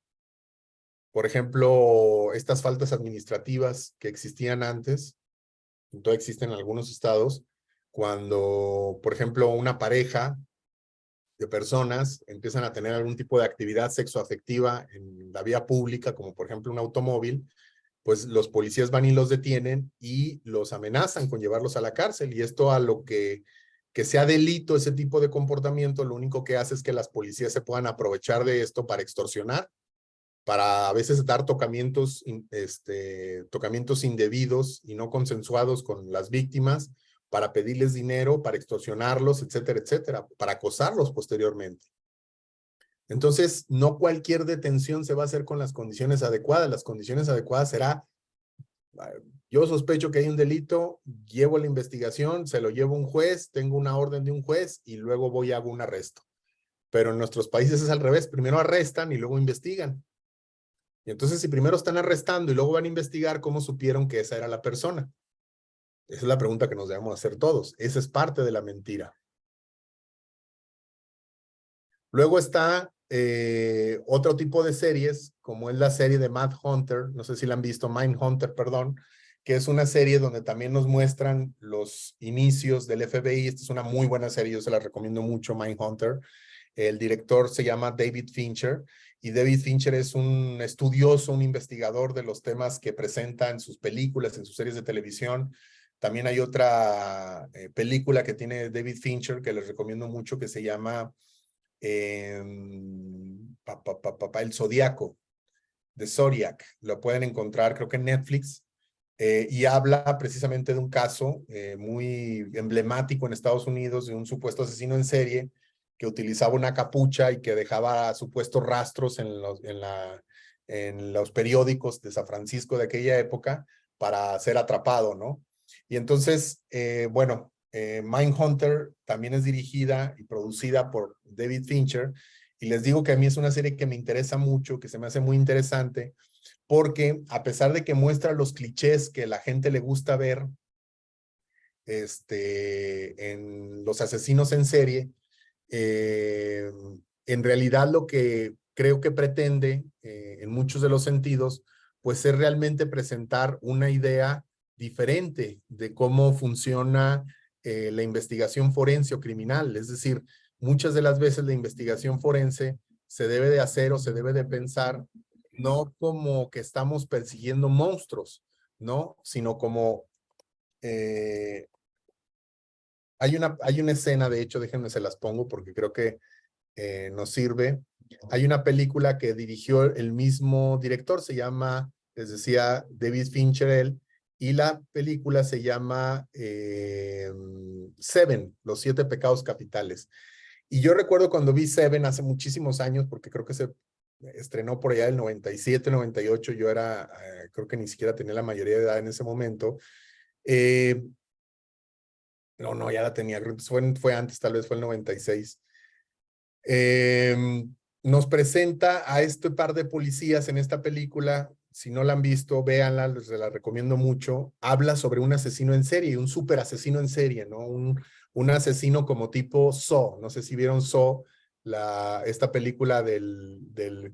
Por ejemplo, estas faltas administrativas que existían antes, todavía existen en algunos estados, cuando, por ejemplo, una pareja de personas empiezan a tener algún tipo de actividad sexoafectiva en la vía pública, como por ejemplo un automóvil, pues los policías van y los detienen y los amenazan con llevarlos a la cárcel. Y esto, a lo que sea delito ese tipo de comportamiento, lo único que hace es que las policías se puedan aprovechar de esto para extorsionar, para a veces dar tocamientos indebidos y no consensuados con las víctimas, para pedirles dinero, para extorsionarlos, etcétera, etcétera, para acosarlos posteriormente. Entonces, no cualquier detención se va a hacer con las condiciones adecuadas. Las condiciones adecuadas será, yo sospecho que hay un delito, llevo la investigación, se lo llevo a un juez, tengo una orden de un juez y luego voy y hago un arresto. Pero en nuestros países es al revés, primero arrestan y luego investigan. Y entonces, si primero están arrestando y luego van a investigar, ¿cómo supieron que esa era la persona? Esa es la pregunta que nos debemos hacer todos. Esa es parte de la mentira. Luego está otro tipo de series, como es la serie de Mindhunter, no sé si la han visto, Mindhunter, perdón, que es una serie donde también nos muestran los inicios del FBI. Esta es una muy buena serie, yo se la recomiendo mucho, Mindhunter. El director se llama David Fincher, y David Fincher es un estudioso, un investigador de los temas que presenta en sus películas, en sus series de televisión. También hay otra película que tiene David Fincher que les recomiendo mucho, que se llama El Zodíaco, de Zodiac. Lo pueden encontrar, creo que en Netflix, y habla precisamente de un caso muy emblemático en Estados Unidos, de un supuesto asesino en serie que utilizaba una capucha y que dejaba supuestos rastros en los periódicos de San Francisco de aquella época para ser atrapado, ¿no? Y entonces, bueno, Mindhunter también es dirigida y producida por David Fincher, y les digo que a mí es una serie que me interesa mucho, que se me hace muy interesante, porque a pesar de que muestra los clichés que la gente le gusta ver en los asesinos en serie, en realidad lo que creo que pretende, en muchos de los sentidos, pues es realmente presentar una idea diferente de cómo funciona la investigación forense o criminal. Es decir, muchas de las veces la investigación forense se debe de hacer o se debe de pensar no como que estamos persiguiendo monstruos, ¿no? Sino como hay una escena, de hecho, déjenme se las pongo porque creo que nos sirve. Hay una película que dirigió el mismo director, se llama, les decía, David Fincher, él, y la película se llama Seven, Los Siete Pecados Capitales. Y yo recuerdo cuando vi Seven hace muchísimos años, porque creo que se estrenó por allá del 97, 98, yo era, creo que ni siquiera tenía la mayoría de edad en ese momento. No, ya la tenía, creo que fue antes, tal vez fue el 96. Nos presenta a este par de policías en esta película. Si no la han visto, véanla, les la recomiendo mucho. Habla sobre un asesino en serie, un súper asesino en serie, ¿no? Un asesino como tipo Saw. No sé si vieron Saw, esta película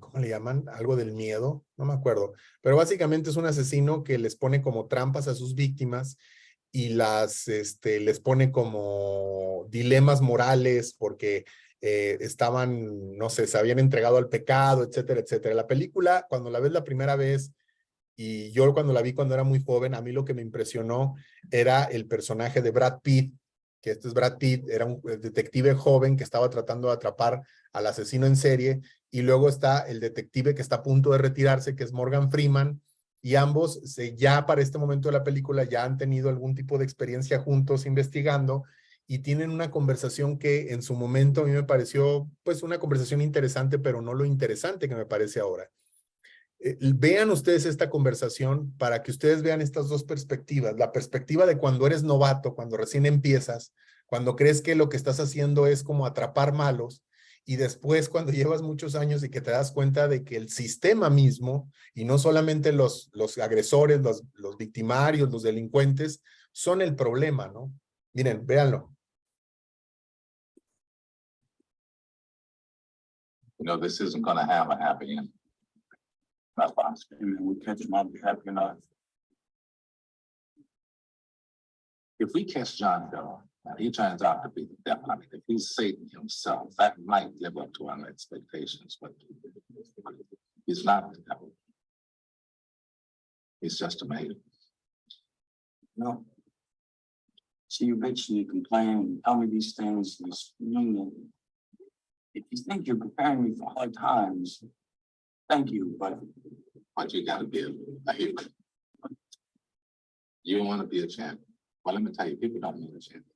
¿cómo le llaman? Algo del miedo, no me acuerdo. Pero básicamente es un asesino que les pone como trampas a sus víctimas y les pone como dilemas morales porque estaban, no sé, se habían entregado al pecado, etcétera, etcétera. La película, cuando la ves la primera vez, y yo cuando la vi cuando era muy joven, a mí lo que me impresionó era el personaje de Brad Pitt, que este es Brad Pitt, era un detective joven que estaba tratando de atrapar al asesino en serie, y luego está el detective que está a punto de retirarse, que es Morgan Freeman, y ambos ya para este momento de la película ya han tenido algún tipo de experiencia juntos investigando, y tienen una conversación que en su momento a mí me pareció pues una conversación interesante, pero no lo interesante que me parece ahora. Vean ustedes esta conversación para que ustedes vean estas dos perspectivas. La perspectiva de cuando eres novato, cuando recién empiezas, Cuando crees que lo que estás haciendo es como atrapar malos, y después cuando llevas muchos años y que te das cuenta de que el sistema mismo, y no solamente los agresores, los victimarios, los delincuentes, son el problema, ¿no? Miren, véanlo. You know, this isn't going to have a happy end. That's why I'm screaming. We catch him, I'll be happy enough. If we catch John Doe, and he turns out to be the devil, I mean, if he's Satan himself, that might live up to our expectations, but he's not the devil. He's just a man. No. See, you bitch and you complain and tell me these things, if you think you're preparing me for hard times, thank you, but You gotta be a hero. You want to be a champion. Well, let me tell you, people don't need a champion.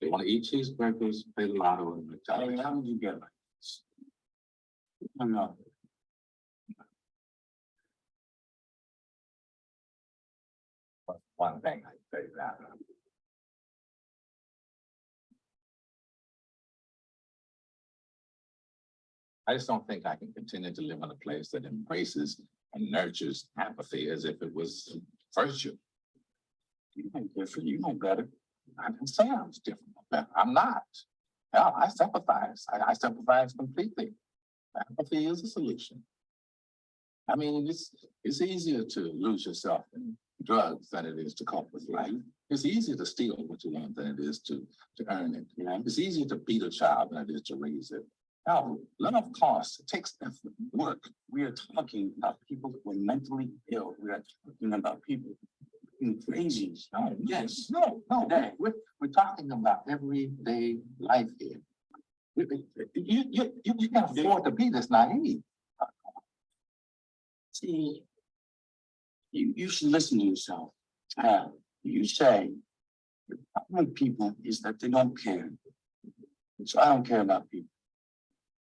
They want to eat cheeseburgers, play the lotto, and I mean, retire. how did you get like this? No. One thing I say that. I just don't think I can continue to live in a place that embraces and nurtures apathy as if it was virtue. You ain't different, you know better. I didn't say I was different, but I'm not. Hell, I sympathize. I sympathize completely. Apathy is a solution. I mean, it's easier to lose yourself in drugs than it is to cope with life. It's easier to steal what you want than it is to earn it. You know, it's easier to beat a child than it is to raise it. Now, love costs. It takes effort, work. We are talking about people who are mentally ill. We are talking about people who are crazy. No, Yes. no. Today. We're talking about everyday life here. You can't afford to be this naive. See, you should listen to yourself. You say the problem with people is that they don't care. So I don't care about people.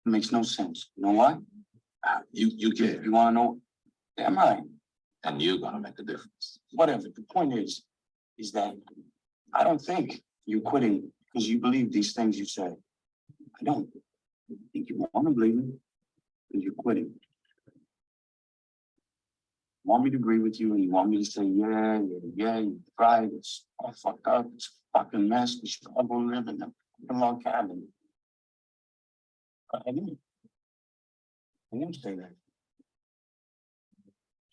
It makes no sense. You know why? You care, You wanna know? Damn right. and you're gonna make a difference. Whatever. The point is that I don't think you're quitting because you believe these things you say. I don't. I think you want to believe it because you're quitting. You want me to agree with you and you want me to say, yeah, you tried, it's all fucked up, it's a fucking mess, we should all go live in a log cabin. I didn't. I didn't say that.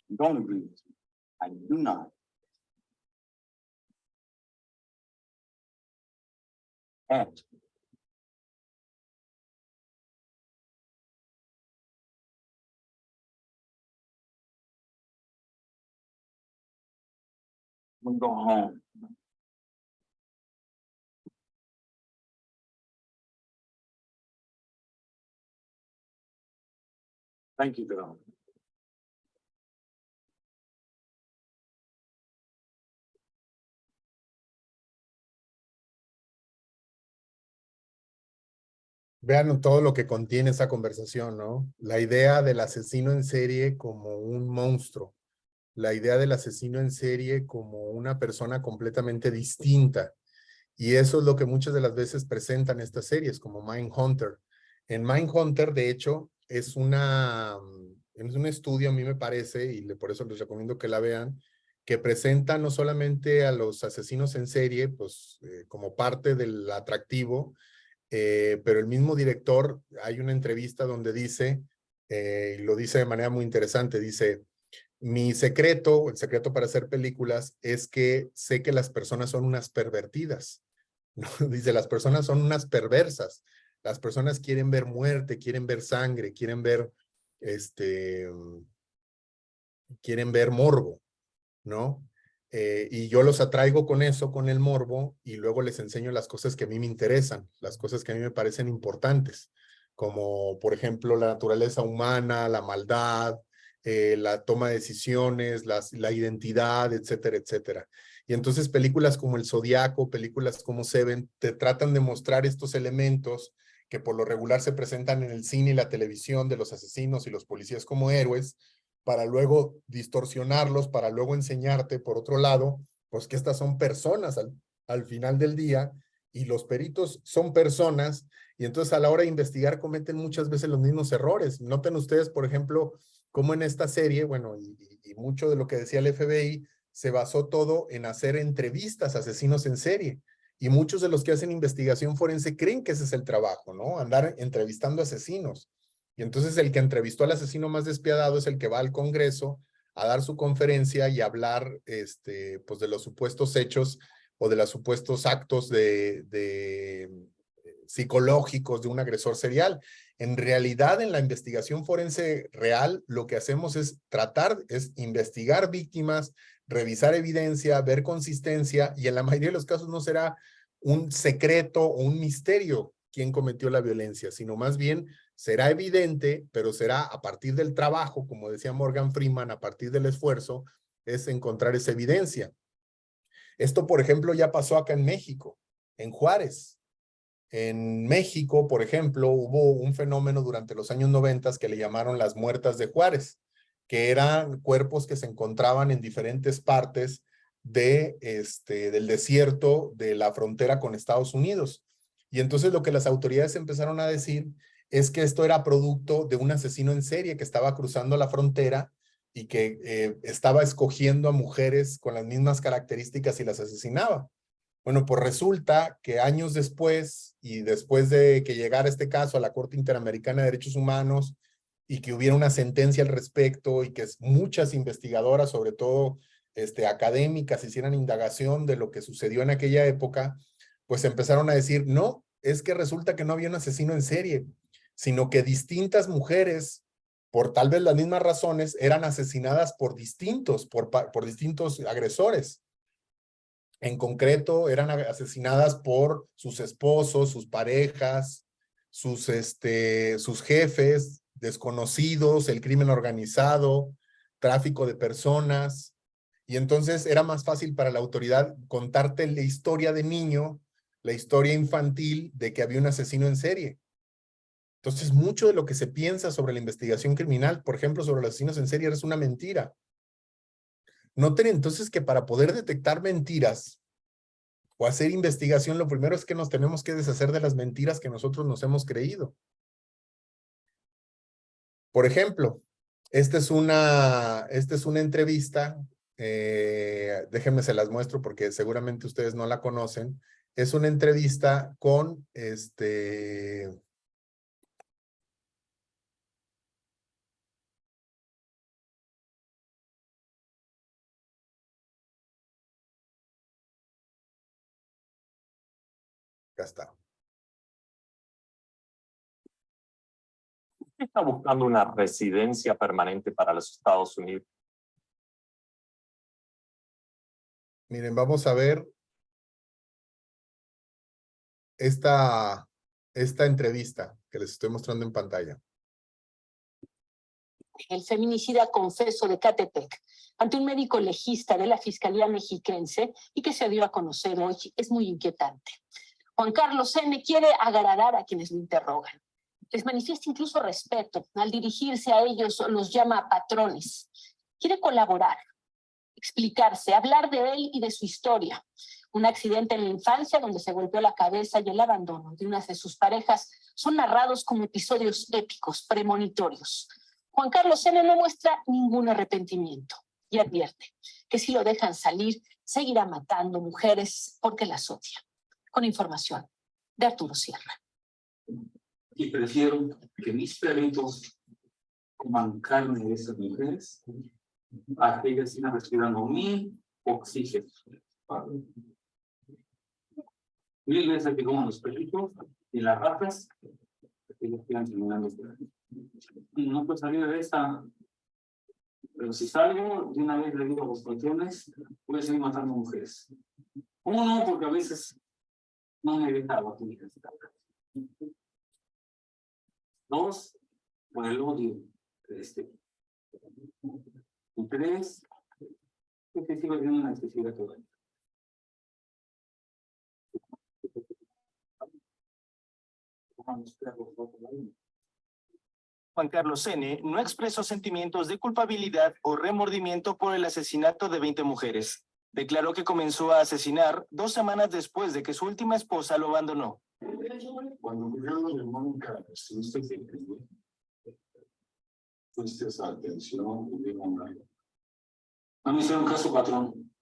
You don't agree with me. I do not. And we'll go home. Thank you, Bill. Vean todo lo que contiene esa conversación, ¿no? La idea del asesino en serie como un monstruo, la idea del asesino en serie como una persona completamente distinta. Y eso es lo que muchas de las veces presentan estas series, como Mindhunter. En Mindhunter, de hecho, es un estudio, a mí me parece, y por eso les recomiendo que la vean, que presenta no solamente a los asesinos en serie, pues como parte del atractivo, pero el mismo director, hay una entrevista donde dice, y lo dice de manera muy interesante, dice, mi secreto, el secreto para hacer películas, es que sé que las personas son unas pervertidas. ¿No? Dice, las personas son unas perversas. Las personas quieren ver muerte, quieren ver sangre, quieren ver morbo, ¿no? Y yo los atraigo con eso, con el morbo, y luego les enseño las cosas que a mí me interesan, las cosas que a mí me parecen importantes, como por ejemplo la naturaleza humana, la maldad, la toma de decisiones, la identidad, etcétera, etcétera. Y entonces películas como El Zodiaco, películas como Seven, te tratan de mostrar estos elementos que por lo regular se presentan en el cine y la televisión de los asesinos y los policías como héroes, para luego distorsionarlos, para luego enseñarte, por otro lado, pues que estas son personas al final del día y los peritos son personas, y entonces a la hora de investigar cometen muchas veces los mismos errores. Noten ustedes, por ejemplo, cómo en esta serie, bueno, y mucho de lo que decía el FBI, se basó todo en hacer entrevistas a asesinos en serie. Y muchos de los que hacen investigación forense creen que ese es el trabajo, ¿no? Andar entrevistando asesinos. Y entonces el que entrevistó al asesino más despiadado es el que va al Congreso a dar su conferencia y hablar pues de los supuestos hechos o de los supuestos actos psicológicos de un agresor serial. En realidad, en la investigación forense real, lo que hacemos es investigar víctimas, revisar evidencia, ver consistencia, y en la mayoría de los casos no será un secreto o un misterio quién cometió la violencia, sino más bien será evidente, pero será a partir del trabajo, como decía Morgan Freeman, a partir del esfuerzo, es encontrar esa evidencia. Esto, por ejemplo, ya pasó acá en México, en Juárez. En México, por ejemplo, hubo un fenómeno durante los años 90 que le llamaron las muertas de Juárez, que eran cuerpos que se encontraban en diferentes partes del desierto de la frontera con Estados Unidos. Y entonces lo que las autoridades empezaron a decir es que esto era producto de un asesino en serie que estaba cruzando la frontera y que estaba escogiendo a mujeres con las mismas características y las asesinaba. Bueno, pues resulta que años después, y después de que llegara este caso a la Corte Interamericana de Derechos Humanos y que hubiera una sentencia al respecto y que muchas investigadoras, sobre todo académicas, hicieran indagación de lo que sucedió en aquella época, pues empezaron a decir, no, es que resulta que no había un asesino en serie, sino que distintas mujeres, por tal vez las mismas razones, eran asesinadas por distintos agresores. En concreto, eran asesinadas por sus esposos, sus parejas, sus jefes, desconocidos, el crimen organizado, tráfico de personas. Y entonces era más fácil para la autoridad contarte la historia de niño, la historia infantil de que había un asesino en serie. Entonces, mucho de lo que se piensa sobre la investigación criminal, por ejemplo, sobre los asesinos en serie, es una mentira. Noten entonces que para poder detectar mentiras o hacer investigación, lo primero es que nos tenemos que deshacer de las mentiras que nosotros nos hemos creído. Por ejemplo, esta es una entrevista, déjenme se las muestro porque seguramente ustedes no la conocen. Es una entrevista con acá está. Está buscando una residencia permanente para los Estados Unidos. Miren, vamos a ver esta entrevista que les estoy mostrando en pantalla. El feminicida confeso de Catepec ante un médico legista de la Fiscalía Mexiquense y que se dio a conocer hoy es muy inquietante. Juan Carlos N. quiere agradar a quienes lo interrogan. Les manifiesta incluso respeto. Al dirigirse a ellos los llama patrones. Quiere colaborar, explicarse, hablar de él y de su historia. Un accidente en la infancia donde se golpeó la cabeza y el abandono de una de sus parejas son narrados como episodios épicos, premonitorios. Juan Carlos N. no muestra ningún arrepentimiento y advierte que si lo dejan salir, seguirá matando mujeres porque las odia. Con información de Arturo Sierra. Y prefiero que mis perritos coman carne de esas mujeres a que ellas sigan respirando mi oxígeno. Mil veces que coman los perritos y las ratas, que ellos sigan terminando. No puedo salir de esta, pero si salgo, de una vez le digo a los patrones, voy a seguir matando mujeres. Uno, porque a veces no me deja la comida. Dos, por el odio. Y tres, que sigo haciendo una necesidad toda. Juan Carlos N. no expresó sentimientos de culpabilidad o remordimiento por el asesinato de 20 mujeres. Declaró que comenzó a asesinar 2 semanas después de que su última esposa lo abandonó. Cuando ocurrió lo de Mónica, estuviste fuiste a atención, No me hicieron caso, patrón.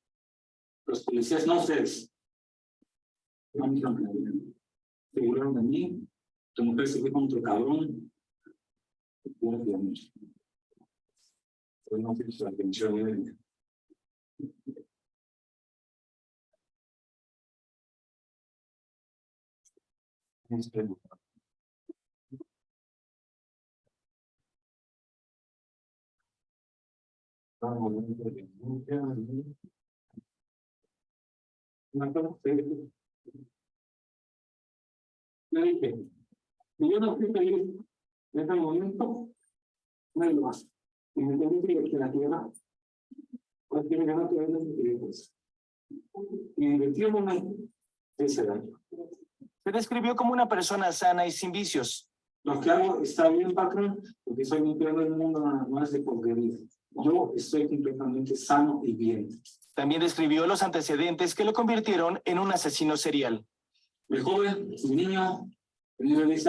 Los policías, no ustedes. No me hicieron caso. Se burlaron de mí. Tu mujer se fue con otro cabrón. Pero no fuiste a atención. Le dije, si yo no fui feliz en ese momento, no hay más. Y me entendí que la tierra, pues tiene ganas de ver los increíbles. Y divirtiéndome ese daño. Se describió como una persona sana y sin vicios. Lo que hago está bien, patrón, porque soy un peor del mundo, no es de porquería. Yo estoy completamente sano y bien. También describió los antecedentes que lo convirtieron en un asesino serial. El joven, el niño, tenía 10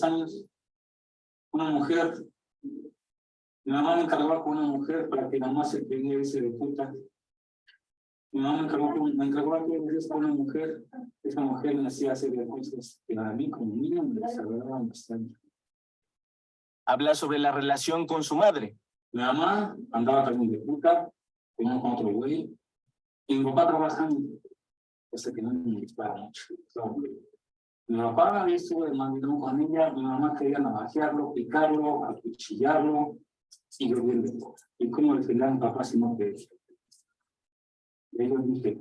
años, una mujer. Mi mamá me encargaba con una mujer para que la mamá se tenía ese de puta. Mi mamá me encargaba con una mujer. Esa mujer me hacía hacer cosas que a mí como niño me desagradaban bastante. Habla sobre la relación con su madre. Mi mamá andaba también de puta, con otro güey. Y mi papá trabajando. Hasta que no me dispara mucho. Mi papá estuvo de mandilón con ella. Mi mamá quería navajearlo, picarlo, acuchillarlo y lloverlo. ¿Y cómo defender a mi papá si no te... Ellos dije,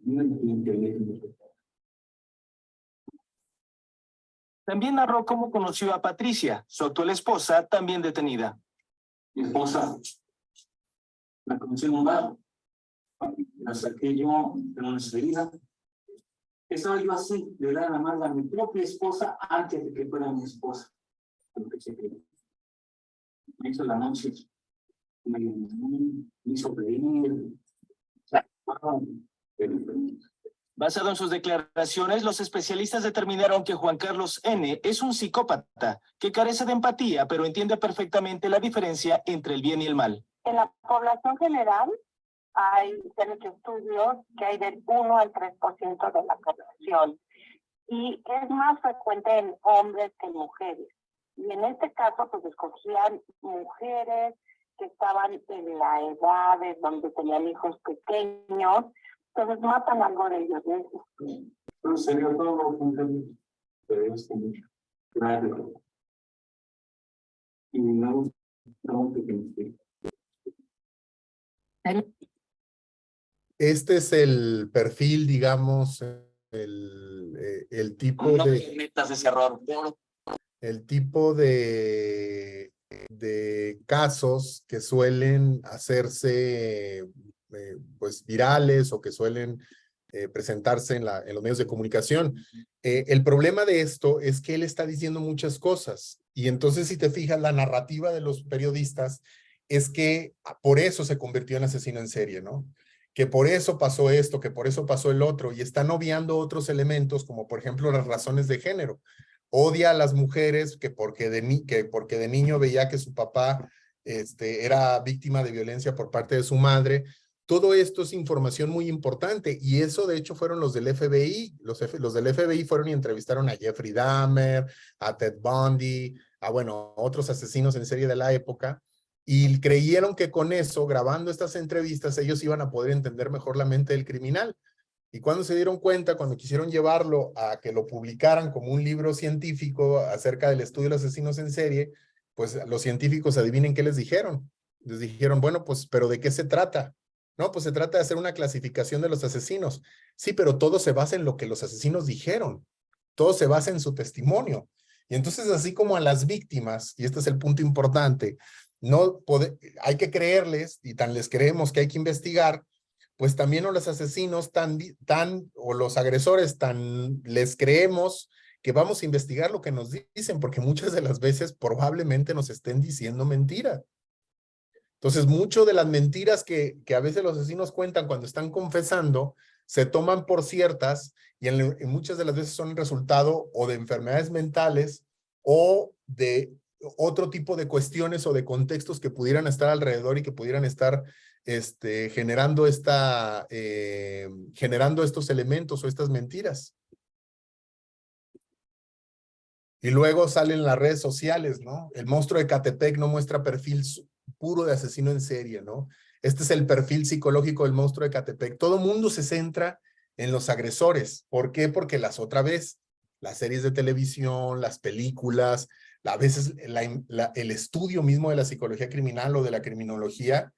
no entiendo. También narró cómo conoció a Patricia, su actual esposa, también detenida. Mi esposa la conocí en un bar. La saqué yo de una herida. Estaba yo así, de dar la mano a mi propia esposa antes de que fuera mi esposa. Me hizo la noche, me hizo reír. Basado en sus declaraciones, los especialistas determinaron que Juan Carlos N. es un psicópata que carece de empatía, pero entiende perfectamente la diferencia entre el bien y el mal. En la población general hay estudios que hay del 1 al 3% de la población y es más frecuente en hombres que en mujeres. Y en este caso, pues escogían mujeres que estaban en la edad en donde tenían hijos pequeños, entonces matan algo de ellos. Pero sería todo pero es como claro. Y no que Este es el perfil, digamos, el tipo No de... cometas ese error. El tipo de casos que suelen hacerse pues virales o que suelen presentarse en los medios de comunicación. El problema de esto es que él está diciendo muchas cosas y entonces si te fijas la narrativa de los periodistas es que por eso se convirtió en asesino en serie, ¿no? Que por eso pasó esto, que por eso pasó el otro y están obviando otros elementos como por ejemplo las razones de género. Odia a las mujeres que porque de niño veía que su papá era víctima de violencia por parte de su madre. Todo esto es información muy importante y eso de hecho fueron los del FBI. Los del FBI fueron y entrevistaron a Jeffrey Dahmer, a Ted Bundy, a otros asesinos en serie de la época y creyeron que con eso, grabando estas entrevistas, ellos iban a poder entender mejor la mente del criminal. Y cuando se dieron cuenta, cuando quisieron llevarlo a que lo publicaran como un libro científico acerca del estudio de los asesinos en serie, pues los científicos adivinen qué les dijeron. Les dijeron, bueno, pues, ¿pero de qué se trata? No, pues se trata de hacer una clasificación de los asesinos. Sí, pero todo se basa en lo que los asesinos dijeron. Todo se basa en su testimonio. Y entonces, así como a las víctimas, y este es el punto importante, hay que creerles, y tan les creemos que hay que investigar, pues también a los asesinos o los agresores les creemos que vamos a investigar lo que nos dicen, porque muchas de las veces probablemente nos estén diciendo mentira. Entonces, mucho de las mentiras que a veces los asesinos cuentan cuando están confesando, se toman por ciertas y en muchas de las veces son resultado o de enfermedades mentales o de otro tipo de cuestiones o de contextos que pudieran estar alrededor y que pudieran estar generando estos elementos o estas mentiras. Y luego salen las redes sociales, ¿no? El monstruo de Catepec no muestra perfil puro de asesino en serie, ¿no? Este es el perfil psicológico del monstruo de Catepec. Todo mundo se centra en los agresores. ¿Por qué? Porque las series de televisión, las películas, a veces el estudio mismo de la psicología criminal o de la criminología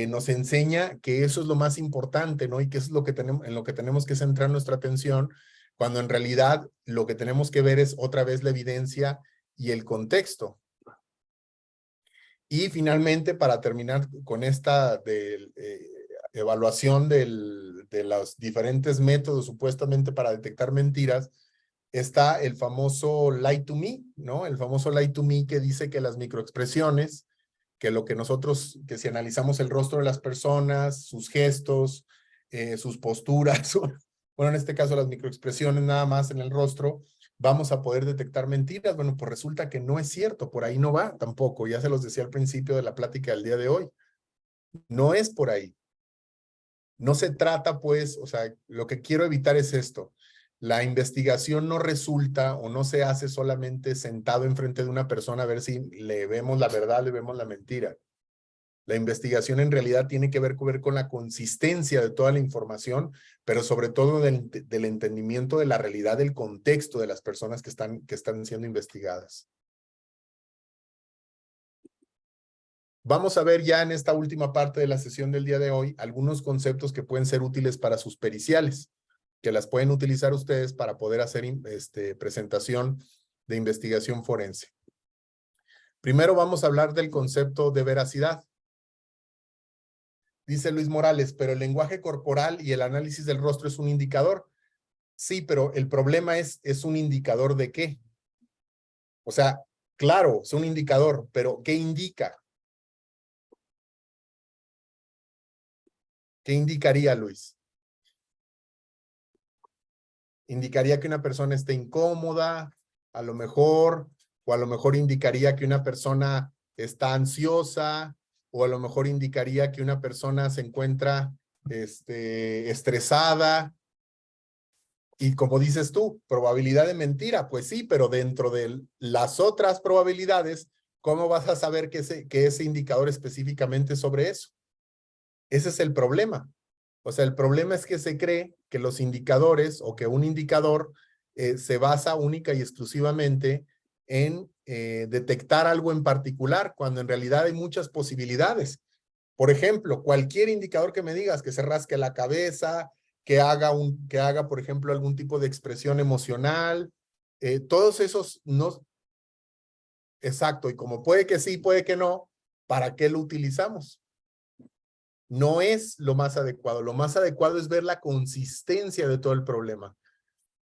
nos enseña que eso es lo más importante, ¿no? Y que eso es en lo que tenemos que centrar nuestra atención, cuando en realidad lo que tenemos que ver es otra vez la evidencia y el contexto. Y finalmente, para terminar con esta evaluación de los diferentes métodos supuestamente para detectar mentiras, está el famoso lie to me, ¿no? El famoso lie to me que dice que las microexpresiones, que que si analizamos el rostro de las personas, sus gestos, sus posturas, bueno, en este caso las microexpresiones nada más en el rostro, vamos a poder detectar mentiras. Bueno, pues resulta que no es cierto, por ahí no va tampoco, ya se los decía al principio de la plática del día de hoy. No es por ahí. No se trata, pues, o sea, lo que quiero evitar es esto. La investigación no resulta o no se hace solamente sentado enfrente de una persona a ver si le vemos la verdad, le vemos la mentira. La investigación en realidad tiene que ver con la consistencia de toda la información, pero sobre todo del entendimiento de la realidad, del contexto de las personas que están siendo investigadas. Vamos a ver ya en esta última parte de la sesión del día de hoy algunos conceptos que pueden ser útiles para sus periciales, que las pueden utilizar ustedes para poder hacer presentación de investigación forense. Primero vamos a hablar del concepto de veracidad. Dice Luis Morales, pero el lenguaje corporal y el análisis del rostro es un indicador. Sí, pero el problema es un indicador de qué. O sea, claro, es un indicador, pero ¿qué indica? ¿Qué indicaría, Luis? Indicaría que una persona esté incómoda, a lo mejor, o a lo mejor indicaría que una persona está ansiosa, o a lo mejor indicaría que una persona se encuentra estresada. Y como dices tú, probabilidad de mentira, pues sí, pero dentro de las otras probabilidades, ¿cómo vas a saber que ese indicador específicamente es sobre eso? Ese es el problema. O sea, el problema es que se cree que los indicadores o que un indicador se basa única y exclusivamente en detectar algo en particular, cuando en realidad hay muchas posibilidades. Por ejemplo, cualquier indicador que me digas, que se rasque la cabeza, que haga, por ejemplo, algún tipo de expresión emocional, todos esos no. Exacto, y como puede que sí, puede que no, ¿para qué lo utilizamos? No es lo más adecuado. Lo más adecuado es ver la consistencia de todo el problema.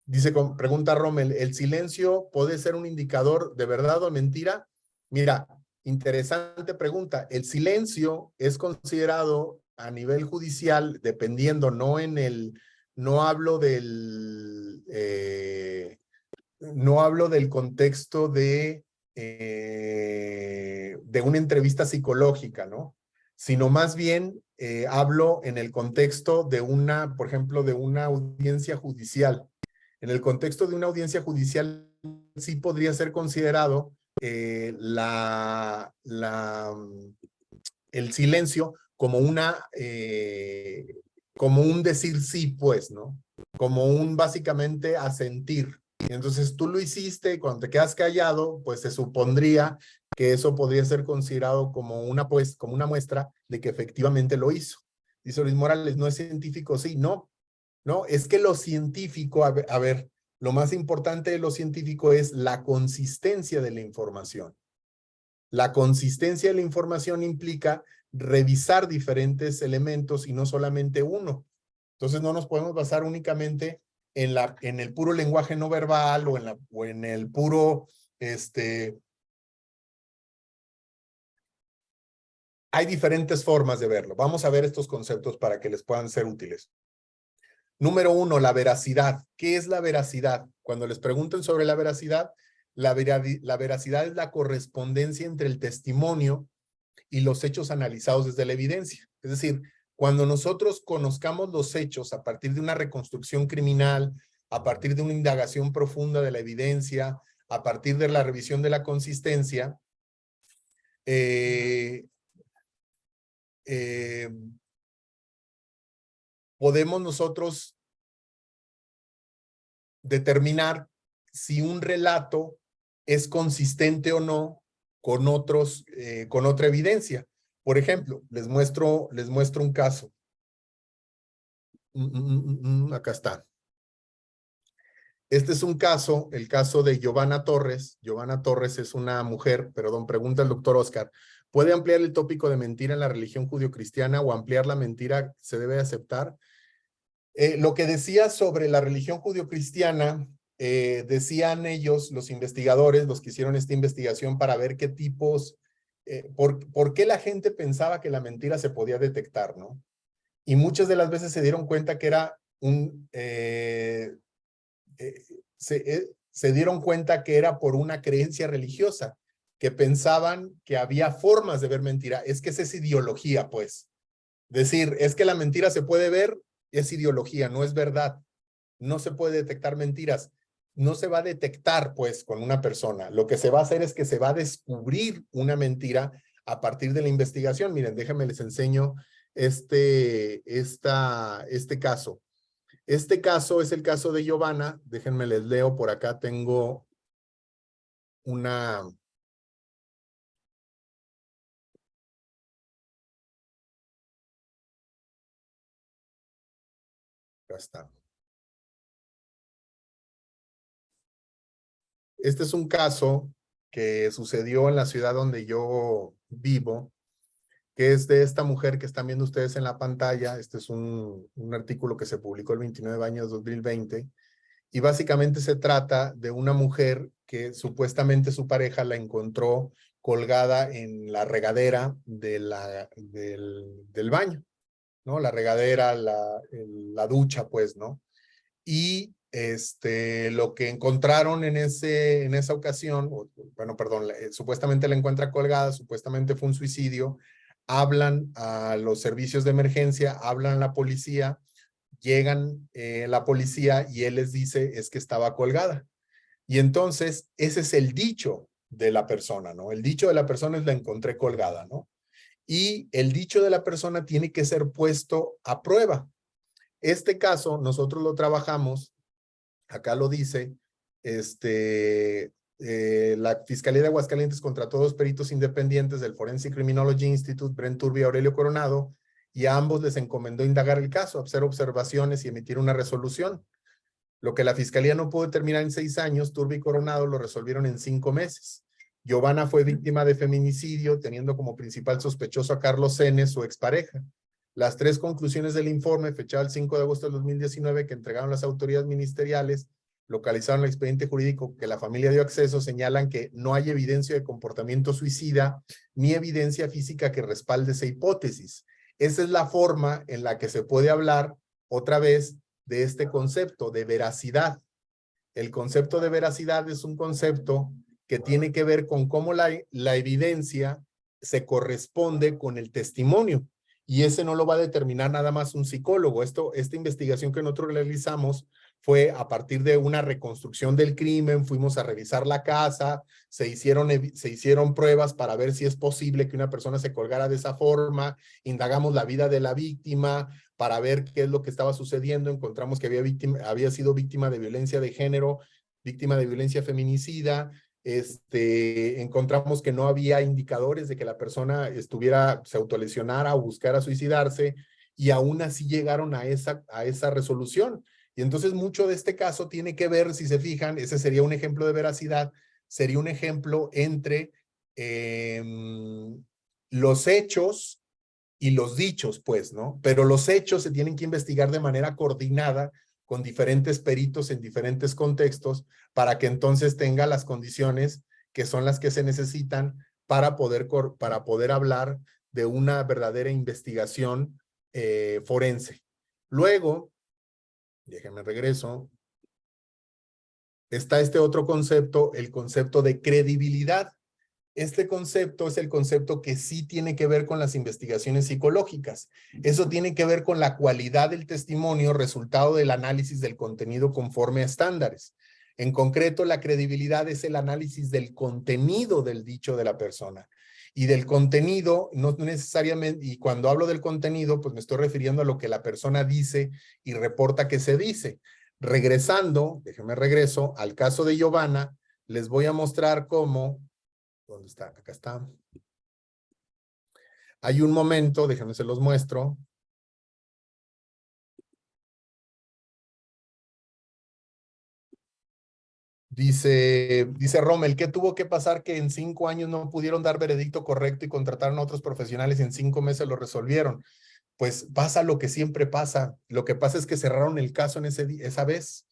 Dice, pregunta Rommel, ¿el silencio puede ser un indicador de verdad o mentira? Mira, interesante pregunta. El silencio es considerado a nivel judicial, dependiendo, no hablo del contexto de una entrevista psicológica, ¿no? Sino más bien hablo en el contexto de por ejemplo, de una audiencia judicial. En el contexto de una audiencia judicial sí podría ser considerado el silencio como como un decir sí, pues, ¿no? Como básicamente asentir. Y entonces tú lo hiciste, cuando te quedas callado, pues se supondría que eso podría ser considerado como una muestra de que efectivamente lo hizo. Dice Luis Morales, ¿no es científico? Sí, no, es que lo científico, a ver, lo más importante de lo científico es la consistencia de la información. La consistencia de la información implica revisar diferentes elementos y no solamente uno. Entonces no nos podemos basar únicamente en el puro lenguaje no verbal o en el puro hay diferentes formas de verlo. Vamos a ver estos conceptos para que les puedan ser útiles. Número 1, la veracidad. ¿Qué es la veracidad? Cuando les pregunten sobre la veracidad es la correspondencia entre el testimonio y los hechos analizados desde la evidencia. Es decir, cuando nosotros conozcamos los hechos a partir de una reconstrucción criminal, a partir de una indagación profunda de la evidencia, a partir de la revisión de la consistencia, podemos nosotros determinar si un relato es consistente o no con otra evidencia. Por ejemplo, les muestro un caso. Acá está. Este es un caso, el caso de Giovanna Torres. Giovanna Torres es una mujer, perdón, pregunta el doctor Oscar. ¿Puede ampliar el tópico de mentira en la religión judio-cristiana o ampliar la mentira se debe aceptar? Lo que decía sobre la religión judio-cristiana, decían ellos, los investigadores, los que hicieron esta investigación para ver qué tipos, por qué la gente pensaba que la mentira se podía detectar, ¿no? Y muchas de las veces se dieron cuenta que era se dieron cuenta que era por una creencia religiosa, que pensaban que había formas de ver mentira. Es que esa es ideología, pues. Decir, es que la mentira se puede ver, es ideología, no es verdad. No se puede detectar mentiras. No se va a detectar, pues, con una persona. Lo que se va a hacer es que se va a descubrir una mentira a partir de la investigación. Miren, déjenme les enseño este caso. Este caso es el caso de Giovanna. Déjenme les leo. Por acá tengo una... Acá está. Este es un caso que sucedió en la ciudad donde yo vivo, que es de esta mujer que están viendo ustedes en la pantalla. Este es un artículo que se publicó el 29 de año de 2020. Y básicamente se trata de una mujer que supuestamente su pareja la encontró colgada en la regadera del baño, ¿no? La regadera, la ducha, pues, ¿no? Y lo que encontraron en esa ocasión, bueno, perdón, supuestamente la encuentra colgada, supuestamente fue un suicidio. Hablan a los servicios de emergencia, hablan a la policía, llegan la policía y él les dice es que estaba colgada. Y entonces ese es el dicho de la persona, ¿no? El dicho de la persona es la encontré colgada, ¿no? Y el dicho de la persona tiene que ser puesto a prueba. Este caso nosotros lo trabajamos, acá lo dice, la Fiscalía de Aguascalientes contrató 2 peritos independientes del Forensic Criminology Institute, Brent Turbi y Aurelio Coronado, y a ambos les encomendó indagar el caso, hacer observaciones y emitir una resolución. Lo que la Fiscalía no pudo terminar en 6 años, Turbi y Coronado lo resolvieron en 5 meses. Giovanna fue víctima de feminicidio, teniendo como principal sospechoso a Carlos N., su expareja. Las 3 conclusiones del informe, fechado el 5 de agosto del 2019, que entregaron las autoridades ministeriales, localizaron el expediente jurídico que la familia dio acceso, señalan que no hay evidencia de comportamiento suicida ni evidencia física que respalde esa hipótesis. Esa es la forma en la que se puede hablar otra vez de este concepto de veracidad. El concepto de veracidad es un concepto que tiene que ver con cómo la evidencia se corresponde con el testimonio. Y ese no lo va a determinar nada más un psicólogo. Esta investigación que nosotros realizamos fue a partir de una reconstrucción del crimen. Fuimos a revisar la casa, se hicieron pruebas para ver si es posible que una persona se colgara de esa forma. Indagamos la vida de la víctima para ver qué es lo que estaba sucediendo. Encontramos que había sido víctima de violencia de género, víctima de violencia feminicida. Encontramos que no había indicadores de que la persona se autolesionara o buscara suicidarse, y aún así llegaron a esa resolución. Y entonces mucho de este caso tiene que ver, si se fijan, ese sería un ejemplo de veracidad, sería un ejemplo entre los hechos y los dichos, pues, ¿no? Pero los hechos se tienen que investigar de manera coordinada con diferentes peritos en diferentes contextos para que entonces tenga las condiciones que son las que se necesitan para poder hablar de una verdadera investigación forense. Luego, déjenme regreso, está este otro concepto, el concepto de credibilidad. Este concepto es el concepto que sí tiene que ver con las investigaciones psicológicas. Eso tiene que ver con la cualidad del testimonio, resultado del análisis del contenido conforme a estándares. En concreto, la credibilidad es el análisis del contenido del dicho de la persona. Y del contenido, no necesariamente, y cuando hablo del contenido, pues me estoy refiriendo a lo que la persona dice y reporta que se dice. Regresando, déjenme regreso, al caso de Giovanna, les voy a mostrar cómo. ¿Dónde está? Acá está. Hay un momento, déjenme se los muestro. Dice Rommel, ¿qué tuvo que pasar que en 5 años no pudieron dar veredicto correcto y contrataron a otros profesionales y en 5 meses lo resolvieron? Pues pasa lo que siempre pasa. Lo que pasa es que cerraron el caso en esa vez.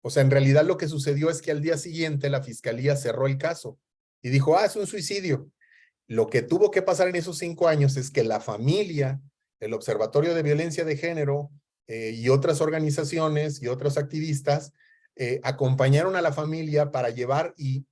O sea, en realidad lo que sucedió es que al día siguiente la fiscalía cerró el caso y dijo, es un suicidio. Lo que tuvo que pasar en esos 5 años es que la familia, el Observatorio de Violencia de Género y otras organizaciones y otros activistas acompañaron a la familia para llevar y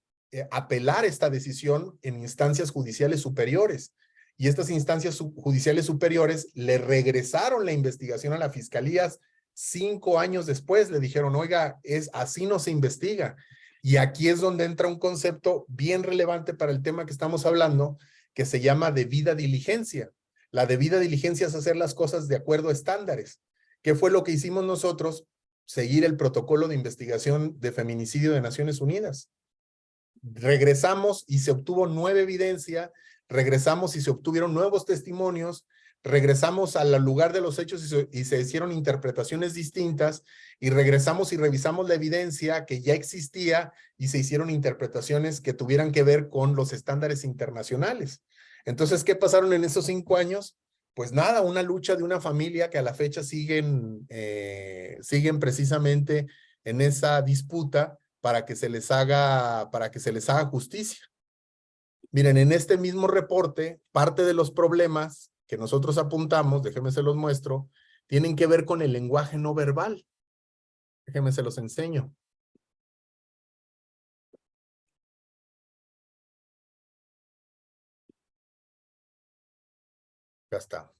apelar esta decisión en instancias judiciales superiores. Y estas instancias judiciales superiores le regresaron la investigación a la fiscalía 5 años después. Le dijeron, oiga, así no se investiga. Y aquí es donde entra un concepto bien relevante para el tema que estamos hablando, que se llama debida diligencia. La debida diligencia es hacer las cosas de acuerdo a estándares. ¿Qué fue lo que hicimos nosotros? Seguir el protocolo de investigación de feminicidio de Naciones Unidas. Regresamos y se obtuvo nueva evidencia, regresamos y se obtuvieron nuevos testimonios, regresamos al lugar de los hechos y se hicieron interpretaciones distintas y regresamos y revisamos la evidencia que ya existía y se hicieron interpretaciones que tuvieran que ver con los estándares internacionales. Entonces, ¿qué pasaron en esos 5 años? Pues nada, una lucha de una familia que a la fecha siguen precisamente en esa disputa para que se les haga justicia. Miren, en este mismo reporte, parte de los problemas que nosotros apuntamos, déjenme se los muestro, tienen que ver con el lenguaje no verbal. Déjenme se los enseño. Ya está.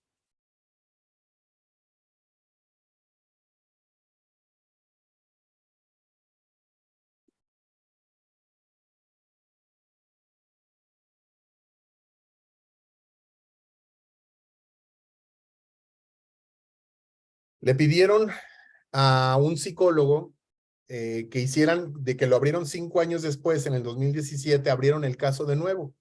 Le pidieron a un psicólogo que lo abrieron 5 años después, en el 2017, abrieron el caso de nuevo.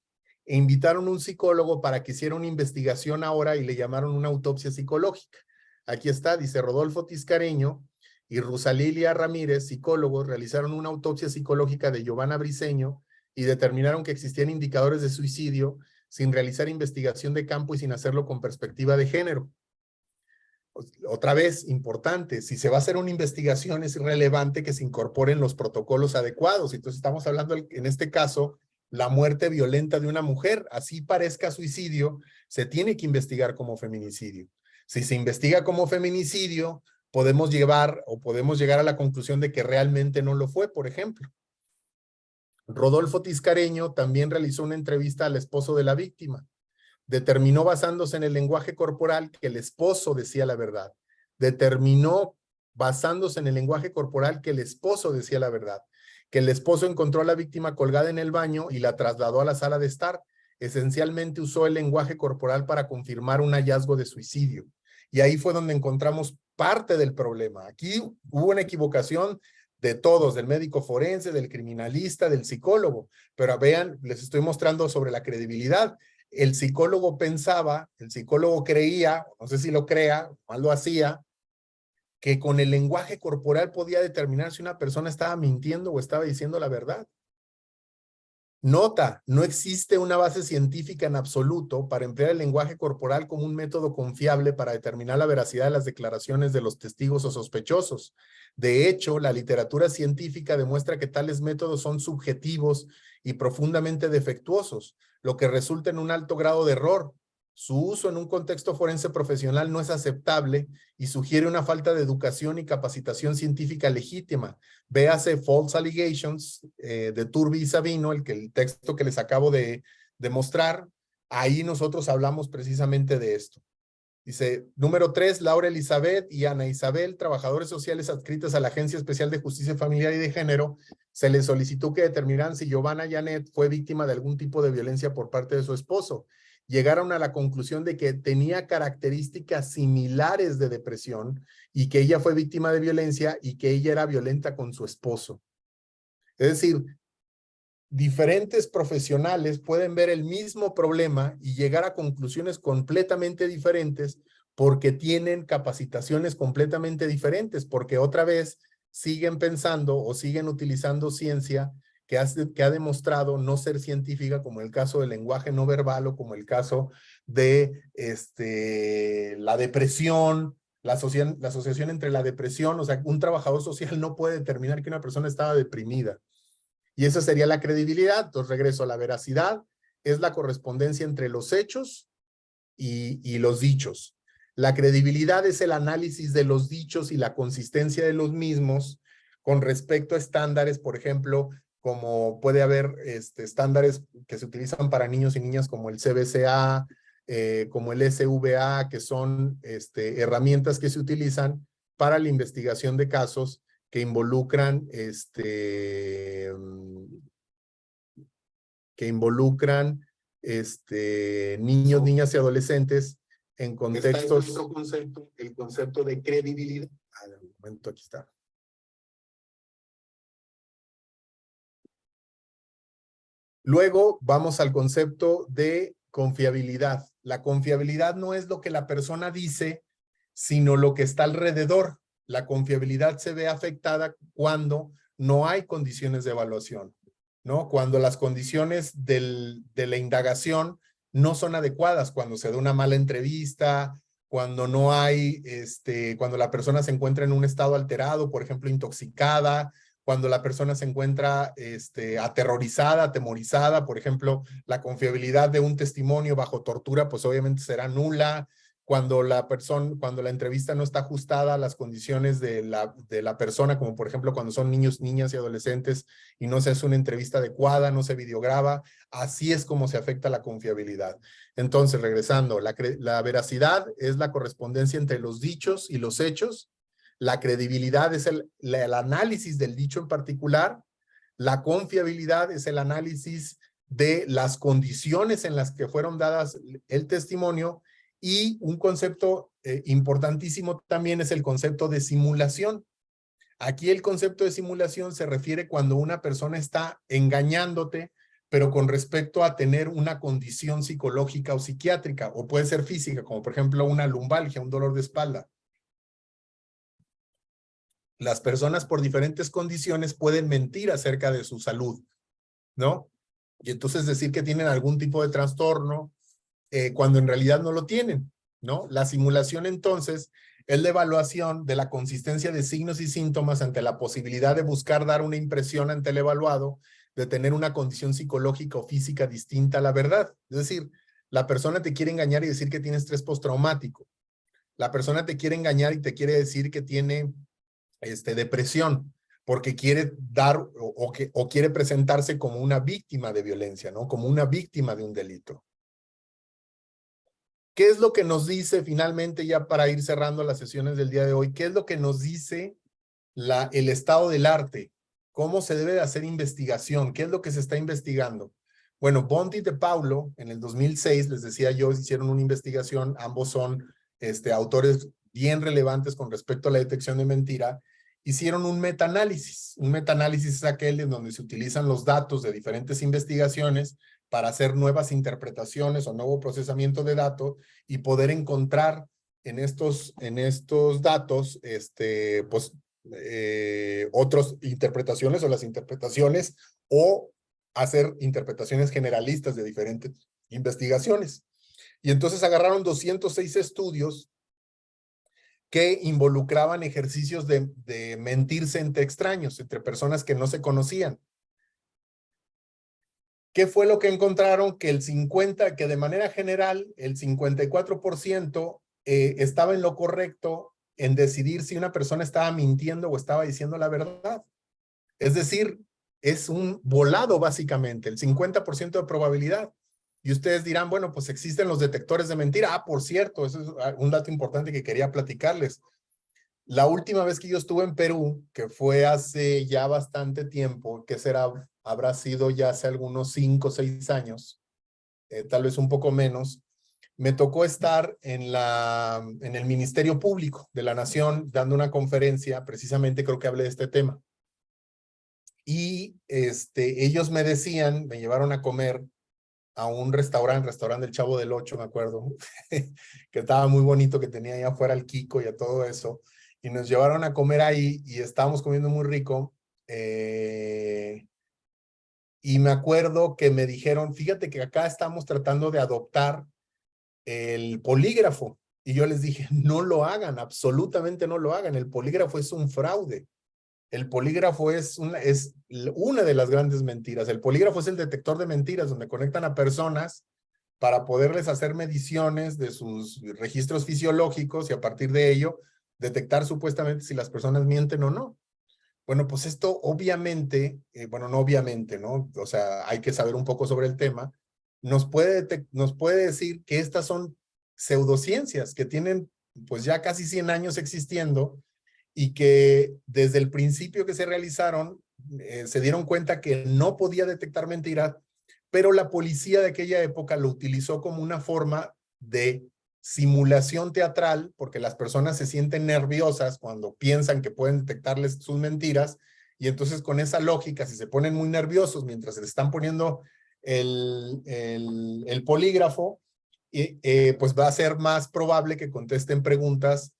E invitaron a un psicólogo para que hiciera una investigación ahora y le llamaron una autopsia psicológica. Aquí está, dice Rodolfo Tiscareño y Rusalilia Ramírez, psicólogos, realizaron una autopsia psicológica de Giovanna Briceño y determinaron que existían indicadores de suicidio sin realizar investigación de campo y sin hacerlo con perspectiva de género. Otra vez, importante, si se va a hacer una investigación es relevante que se incorporen los protocolos adecuados. Entonces estamos hablando en este caso la muerte violenta de una mujer, así parezca suicidio, se tiene que investigar como feminicidio. Si se investiga como feminicidio, podemos llegar a la conclusión de que realmente no lo fue, por ejemplo. Rodolfo Tiscareño también realizó una entrevista al esposo de la víctima. Determinó basándose en el lenguaje corporal que el esposo decía la verdad. Determinó basándose en el lenguaje corporal que el esposo decía la verdad. Que el esposo encontró a la víctima colgada en el baño y la trasladó a la sala de estar. Esencialmente usó el lenguaje corporal para confirmar un hallazgo de suicidio. Y ahí fue donde encontramos parte del problema. Aquí hubo una equivocación de todos, del médico forense, del criminalista, del psicólogo. Pero vean, les estoy mostrando sobre la credibilidad. El psicólogo creía, no sé si lo crea, mal lo hacía, que con el lenguaje corporal podía determinar si una persona estaba mintiendo o estaba diciendo la verdad. Nota, no existe una base científica en absoluto para emplear el lenguaje corporal como un método confiable para determinar la veracidad de las declaraciones de los testigos o sospechosos. De hecho, la literatura científica demuestra que tales métodos son subjetivos y profundamente defectuosos, lo que resulta en un alto grado de error. Su uso en un contexto forense profesional no es aceptable y sugiere una falta de educación y capacitación científica legítima. Véase False Allegations de Turbi y Sabino, el texto que les acabo de mostrar. Ahí nosotros hablamos precisamente de esto. Dice, número 3, Laura Elizabeth y Ana Isabel, trabajadores sociales adscritas a la Agencia Especial de Justicia Familiar y de Género, se les solicitó que determinaran si Giovanna Janet fue víctima de algún tipo de violencia por parte de su esposo. Llegaron a la conclusión de que tenía características similares de depresión y que ella fue víctima de violencia y que ella era violenta con su esposo. Es decir, diferentes profesionales pueden ver el mismo problema y llegar a conclusiones completamente diferentes porque tienen capacitaciones completamente diferentes, porque otra vez siguen pensando o siguen utilizando ciencia que ha demostrado no ser científica, como el caso del lenguaje no verbal o como el caso de la depresión, la asociación entre la depresión. O sea, un trabajador social no puede determinar que una persona estaba deprimida. Y esa sería la credibilidad. Entonces regreso a la veracidad. Es la correspondencia entre los hechos y los dichos. La credibilidad es el análisis de los dichos y la consistencia de los mismos con respecto a estándares, por ejemplo, como puede haber estándares que se utilizan para niños y niñas como el CBCA, como el SVA, que son herramientas que se utilizan para la investigación de casos que involucran niños, niñas y adolescentes en contextos. Está otro concepto, el concepto de credibilidad. Un momento, aquí está. Luego vamos al concepto de confiabilidad. La confiabilidad no es lo que la persona dice, sino lo que está alrededor. La confiabilidad se ve afectada cuando no hay condiciones de evaluación, ¿no? Cuando las condiciones de la indagación no son adecuadas, cuando se da una mala entrevista, cuando no hay, cuando la persona se encuentra en un estado alterado, por ejemplo, intoxicada, cuando la persona se encuentra aterrorizada, atemorizada, por ejemplo, la confiabilidad de un testimonio bajo tortura, pues obviamente será nula. Cuando la entrevista no está ajustada a las condiciones de la persona, como por ejemplo cuando son niños, niñas y adolescentes y no se hace una entrevista adecuada, no se videograba, así es como se afecta la confiabilidad. Entonces, regresando, la veracidad es la correspondencia entre los dichos y los hechos. La credibilidad es el análisis del dicho en particular. La confiabilidad es el análisis de las condiciones en las que fueron dadas el testimonio. Y un concepto importantísimo también es el concepto de simulación. Aquí el concepto de simulación se refiere cuando una persona está engañándote, pero con respecto a tener una condición psicológica o psiquiátrica, o puede ser física, como por ejemplo una lumbalgia, un dolor de espalda. Las personas por diferentes condiciones pueden mentir acerca de su salud, ¿no? Y entonces decir que tienen algún tipo de trastorno, cuando en realidad no lo tienen, ¿no? La simulación entonces es la evaluación de la consistencia de signos y síntomas ante la posibilidad de buscar dar una impresión ante el evaluado de tener una condición psicológica o física distinta a la verdad. Es decir, la persona te quiere engañar y decir que tiene estrés postraumático. La persona te quiere engañar y te quiere decir que tiene depresión, porque quiere dar o quiere presentarse como una víctima de violencia, ¿no? Como una víctima de un delito. ¿Qué es lo que nos dice finalmente, ya para ir cerrando las sesiones del día de hoy? ¿Qué es lo que nos dice el estado del arte? ¿Cómo se debe de hacer investigación? ¿Qué es lo que se está investigando? Bueno, Bondi y De Paulo, en el 2006, les decía yo, hicieron una investigación. Ambos son autores bien relevantes con respecto a la detección de mentira. Hicieron un metaanálisis. Un metaanálisis es aquel en donde se utilizan los datos de diferentes investigaciones para hacer nuevas interpretaciones o nuevo procesamiento de datos y poder encontrar en estos datos otras interpretaciones o las interpretaciones o hacer interpretaciones generalistas de diferentes investigaciones. Y entonces agarraron 206 estudios que involucraban ejercicios de mentirse entre extraños, entre personas que no se conocían. ¿Qué fue lo que encontraron? Que que de manera general el 54% estaba en lo correcto en decidir si una persona estaba mintiendo o estaba diciendo la verdad. Es decir, es un volado básicamente, el 50% de probabilidad. Y ustedes dirán, bueno, pues existen los detectores de mentira. Ah, por cierto, eso es un dato importante que quería platicarles. La última vez que yo estuve en Perú, que fue hace ya bastante tiempo, que habrá sido ya hace algunos 5 o 6 años, tal vez un poco menos, me tocó estar en el Ministerio Público de la Nación dando una conferencia, precisamente creo que hablé de este tema. Y ellos me decían, me llevaron a comer a un restaurante del Chavo del Ocho, me acuerdo, que estaba muy bonito, que tenía ahí afuera el Kiko y a todo eso, y nos llevaron a comer ahí y estábamos comiendo muy rico, y me acuerdo que me dijeron, fíjate que acá estamos tratando de adoptar el polígrafo, y yo les dije, no lo hagan, absolutamente no lo hagan, el polígrafo es un fraude. El polígrafo es una de las grandes mentiras. El polígrafo es el detector de mentiras donde conectan a personas para poderles hacer mediciones de sus registros fisiológicos y a partir de ello detectar supuestamente si las personas mienten o no. Bueno, pues esto obviamente, bueno, no obviamente, ¿no? O sea, hay que saber un poco sobre el tema. Nos puede decir que estas son pseudociencias que tienen pues ya casi 100 años existiendo y que desde el principio que se realizaron se dieron cuenta que no podía detectar mentiras, pero la policía de aquella época lo utilizó como una forma de simulación teatral, porque las personas se sienten nerviosas cuando piensan que pueden detectarles sus mentiras, y entonces con esa lógica, si se ponen muy nerviosos mientras se les están poniendo el polígrafo, pues va a ser más probable que contesten preguntas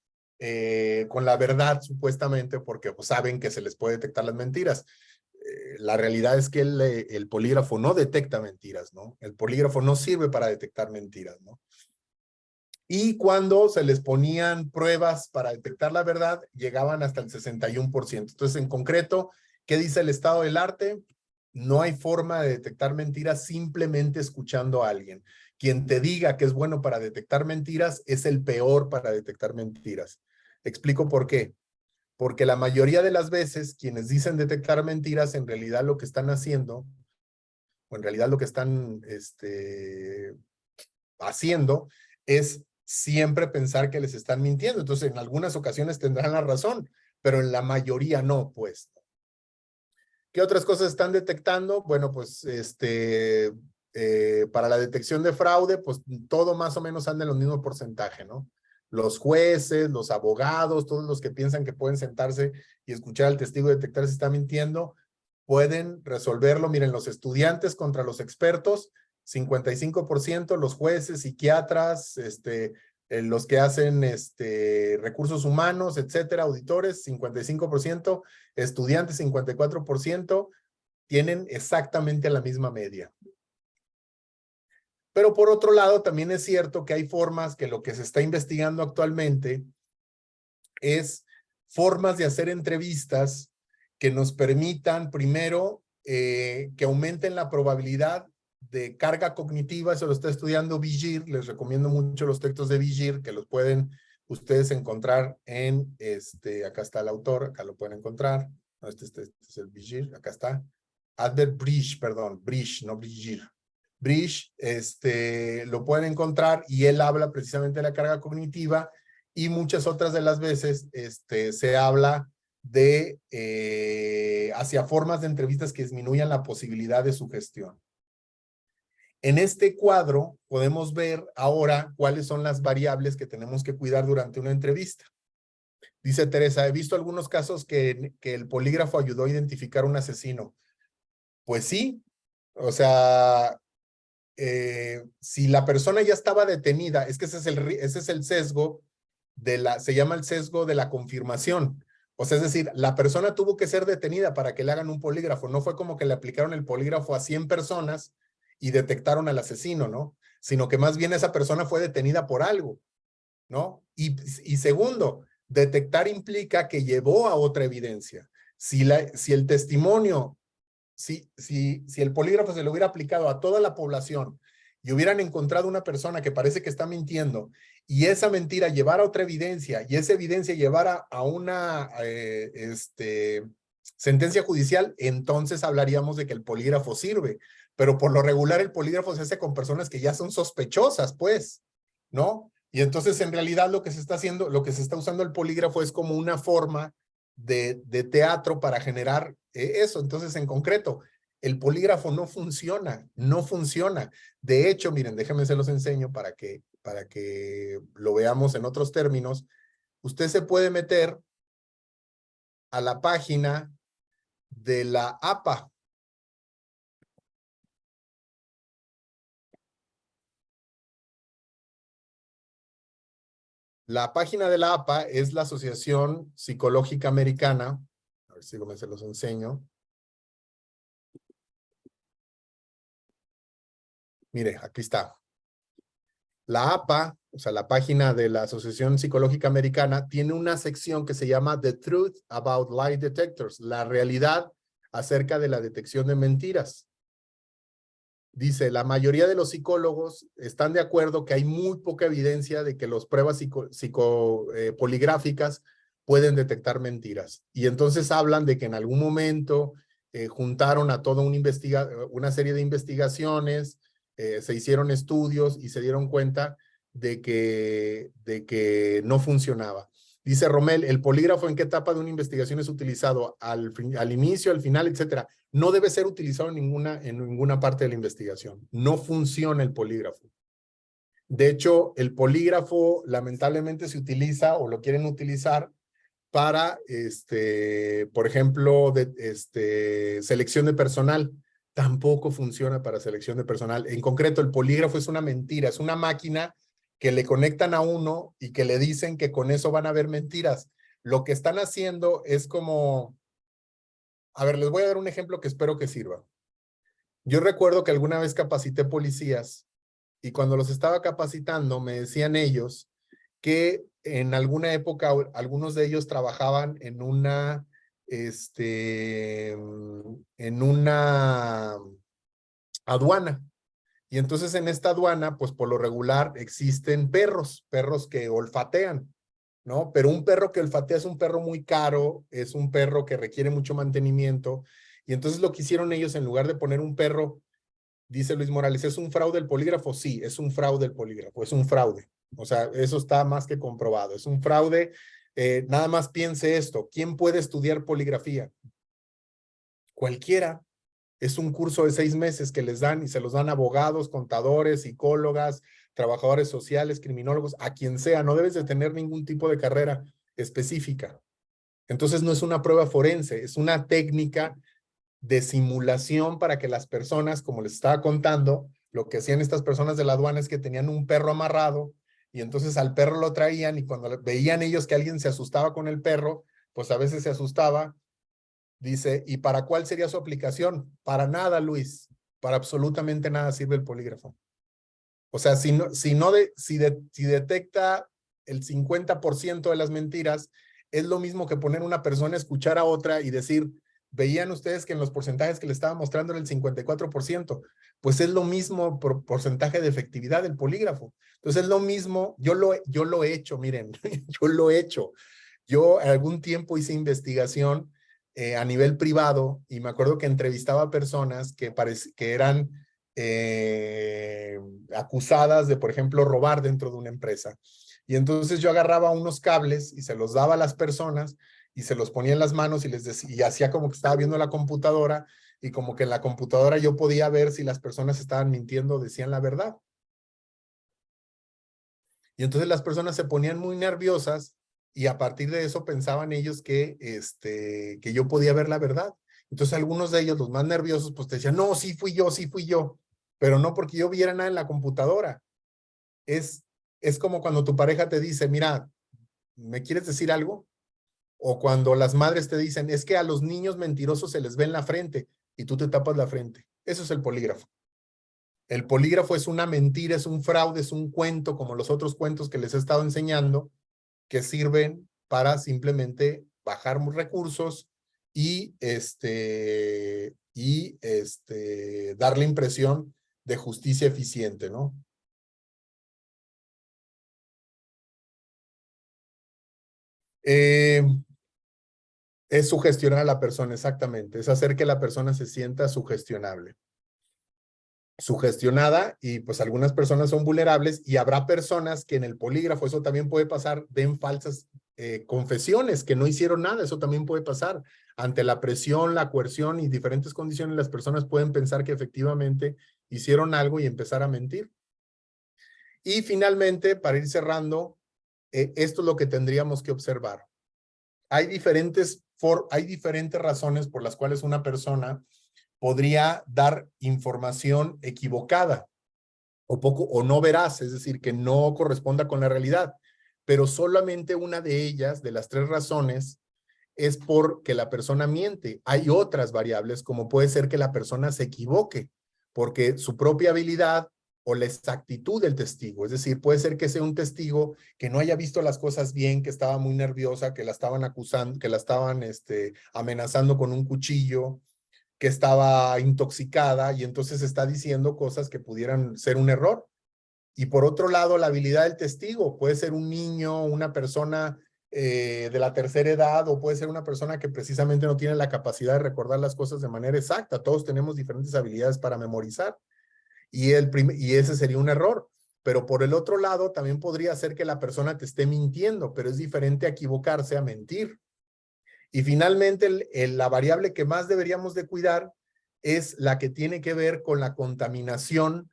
con la verdad, supuestamente, porque pues, saben que se les puede detectar las mentiras. La realidad es que el polígrafo no detecta mentiras, ¿no? El polígrafo no sirve para detectar mentiras, ¿no? Y cuando se les ponían pruebas para detectar la verdad, llegaban hasta el 61%. Entonces, en concreto, ¿qué dice el estado del arte? No hay forma de detectar mentiras simplemente escuchando a alguien. Quien te diga que es bueno para detectar mentiras es el peor para detectar mentiras. Explico por qué. Porque la mayoría de las veces quienes dicen detectar mentiras en realidad lo que están haciendo, o en realidad lo que están haciendo es siempre pensar que les están mintiendo. Entonces, en algunas ocasiones tendrán la razón, pero en la mayoría no, pues. ¿Qué otras cosas están detectando? Bueno, pues, para la detección de fraude, pues todo más o menos anda en el mismo porcentaje, ¿no? Los jueces, los abogados, todos los que piensan que pueden sentarse y escuchar al testigo y detectar si está mintiendo, pueden resolverlo. Miren, los estudiantes contra los expertos, 55%, los jueces, psiquiatras, los que hacen recursos humanos, etcétera, auditores, 55%, estudiantes, 54%, tienen exactamente la misma media. Pero por otro lado, también es cierto que hay formas que lo que se está investigando actualmente es formas de hacer entrevistas que nos permitan, primero, que aumenten la probabilidad de carga cognitiva. Eso lo está estudiando Vigir. Les recomiendo mucho los textos de Vigir, que los pueden ustedes encontrar en, acá está el autor, acá lo pueden encontrar. No, este es el Vigir, acá está. Albert Bridge, perdón, Bridge, no Vigir. Bridge, lo pueden encontrar y él habla precisamente de la carga cognitiva y muchas otras de las veces se habla de hacia formas de entrevistas que disminuyan la posibilidad de sugestión. En este cuadro podemos ver ahora cuáles son las variables que tenemos que cuidar durante una entrevista. Dice Teresa, he visto algunos casos que el polígrafo ayudó a identificar un asesino. Pues sí, o sea, si la persona ya estaba detenida, es que ese es el sesgo se llama el sesgo de la confirmación. O sea, es decir, la persona tuvo que ser detenida para que le hagan un polígrafo. No fue como que le aplicaron el polígrafo a 100 personas y detectaron al asesino, ¿no? Sino que más bien esa persona fue detenida por algo, ¿no? Y segundo, detectar implica que llevó a otra evidencia. Si el testimonio si el polígrafo se lo hubiera aplicado a toda la población y hubieran encontrado una persona que parece que está mintiendo y esa mentira llevara a otra evidencia y esa evidencia llevara a una sentencia judicial, entonces hablaríamos de que el polígrafo sirve. Pero por lo regular el polígrafo se hace con personas que ya son sospechosas, pues, ¿no? Y entonces en realidad lo que se está haciendo, lo que se está usando el polígrafo es como una forma de teatro para generar eso. Entonces, en concreto, el polígrafo no funciona, no funciona. De hecho, miren, déjenme se los enseño para que lo veamos en otros términos. Usted se puede meter a la página de la APA. La página de la APA es la Asociación Psicológica Americana. A ver si se los enseño. Mire, aquí está. La APA, o sea, la página de la Asociación Psicológica Americana, tiene una sección que se llama The Truth About Lie Detectors, la realidad acerca de la detección de mentiras. Dice, la mayoría de los psicólogos están de acuerdo que hay muy poca evidencia de que las pruebas poligráficas pueden detectar mentiras. Y entonces hablan de que en algún momento juntaron a toda una serie de investigaciones, se hicieron estudios y se dieron cuenta de que no funcionaba. Dice Romel, ¿el polígrafo en qué etapa de una investigación es utilizado? Al inicio, al final, etcétera. No debe ser utilizado en ninguna parte de la investigación. No funciona el polígrafo. De hecho, el polígrafo lamentablemente se utiliza o lo quieren utilizar para, por ejemplo, selección de personal. Tampoco funciona para selección de personal. En concreto, el polígrafo es una mentira, es una máquina que le conectan a uno y que le dicen que con eso van a ver mentiras. Lo que están haciendo es como... A ver, les voy a dar un ejemplo que espero que sirva. Yo recuerdo que alguna vez capacité policías y cuando los estaba capacitando me decían ellos que en alguna época algunos de ellos trabajaban en una aduana. Y entonces en esta aduana, pues por lo regular existen perros que olfatean, ¿no? Pero un perro que olfatea es un perro muy caro, es un perro que requiere mucho mantenimiento. Y entonces lo que hicieron ellos, en lugar de poner un perro, dice Luis Morales, ¿es un fraude el polígrafo? Sí, es un fraude el polígrafo, es un fraude. O sea, eso está más que comprobado, es un fraude. Nada más piense esto, ¿quién puede estudiar poligrafía? Cualquiera. Es un curso de 6 meses que les dan y se los dan abogados, contadores, psicólogas, trabajadores sociales, criminólogos, a quien sea. No debes de tener ningún tipo de carrera específica. Entonces no es una prueba forense, es una técnica de simulación para que las personas, como les estaba contando, lo que hacían estas personas de la aduana es que tenían un perro amarrado y entonces al perro lo traían y cuando veían ellos que alguien se asustaba con el perro, pues a veces se asustaba. Dice, ¿y para cuál sería su aplicación? Para nada, Luis. Para absolutamente nada sirve el polígrafo. O sea, si detecta el 50% de las mentiras, es lo mismo que poner una persona a escuchar a otra y decir, veían ustedes que en los porcentajes que le estaba mostrando era el 54%. Pues es lo mismo porcentaje de efectividad del polígrafo. Entonces es lo mismo, yo lo he hecho, miren, yo lo he hecho. Yo algún tiempo hice investigación a nivel privado y me acuerdo que entrevistaba a personas que eran acusadas de, por ejemplo, robar dentro de una empresa. Y entonces yo agarraba unos cables y se los daba a las personas y se los ponía en las manos y les decía, y hacía como que estaba viendo la computadora y como que en la computadora yo podía ver si las personas estaban mintiendo o decían la verdad. Y entonces las personas se ponían muy nerviosas y a partir de eso pensaban ellos que yo podía ver la verdad. Entonces algunos de ellos, los más nerviosos, pues te decían, no, sí fui yo, pero no porque yo viera nada en la computadora. Es como cuando tu pareja te dice, mira, ¿me quieres decir algo? O cuando las madres te dicen, es que a los niños mentirosos se les ve en la frente y tú te tapas la frente. Eso es el polígrafo. El polígrafo es una mentira, es un fraude, es un cuento como los otros cuentos que les he estado enseñando, que sirven para simplemente bajar recursos y y dar la impresión de justicia eficiente, ¿no? Es sugestionar a la persona, exactamente. Es hacer que la persona se sienta sugestionable. Sugestionada, y pues algunas personas son vulnerables y habrá personas que en el polígrafo, eso también puede pasar, den falsas confesiones, que no hicieron nada, eso también puede pasar. Ante la presión, la coerción y diferentes condiciones, las personas pueden pensar que efectivamente hicieron algo y empezar a mentir. Y finalmente, para ir cerrando, esto es lo que tendríamos que observar. Hay diferentes razones por las cuales una persona podría dar información equivocada o no veraz, es decir, que no corresponda con la realidad. Pero solamente una de ellas, de las 3 razones, es porque la persona miente. Hay otras variables, como puede ser que la persona se equivoque, porque su propia habilidad o la exactitud del testigo, es decir, puede ser que sea un testigo que no haya visto las cosas bien, que estaba muy nerviosa, que la estaban acusando, que la estaban amenazando con un cuchillo, que estaba intoxicada y entonces está diciendo cosas que pudieran ser un error. Y por otro lado, la habilidad del testigo, puede ser un niño, una persona de la tercera edad, o puede ser una persona que precisamente no tiene la capacidad de recordar las cosas de manera exacta. Todos tenemos diferentes habilidades para memorizar y ese sería un error. Pero por el otro lado, también podría ser que la persona te esté mintiendo, pero es diferente a equivocarse a mentir. Y finalmente, la variable que más deberíamos de cuidar es la que tiene que ver con la contaminación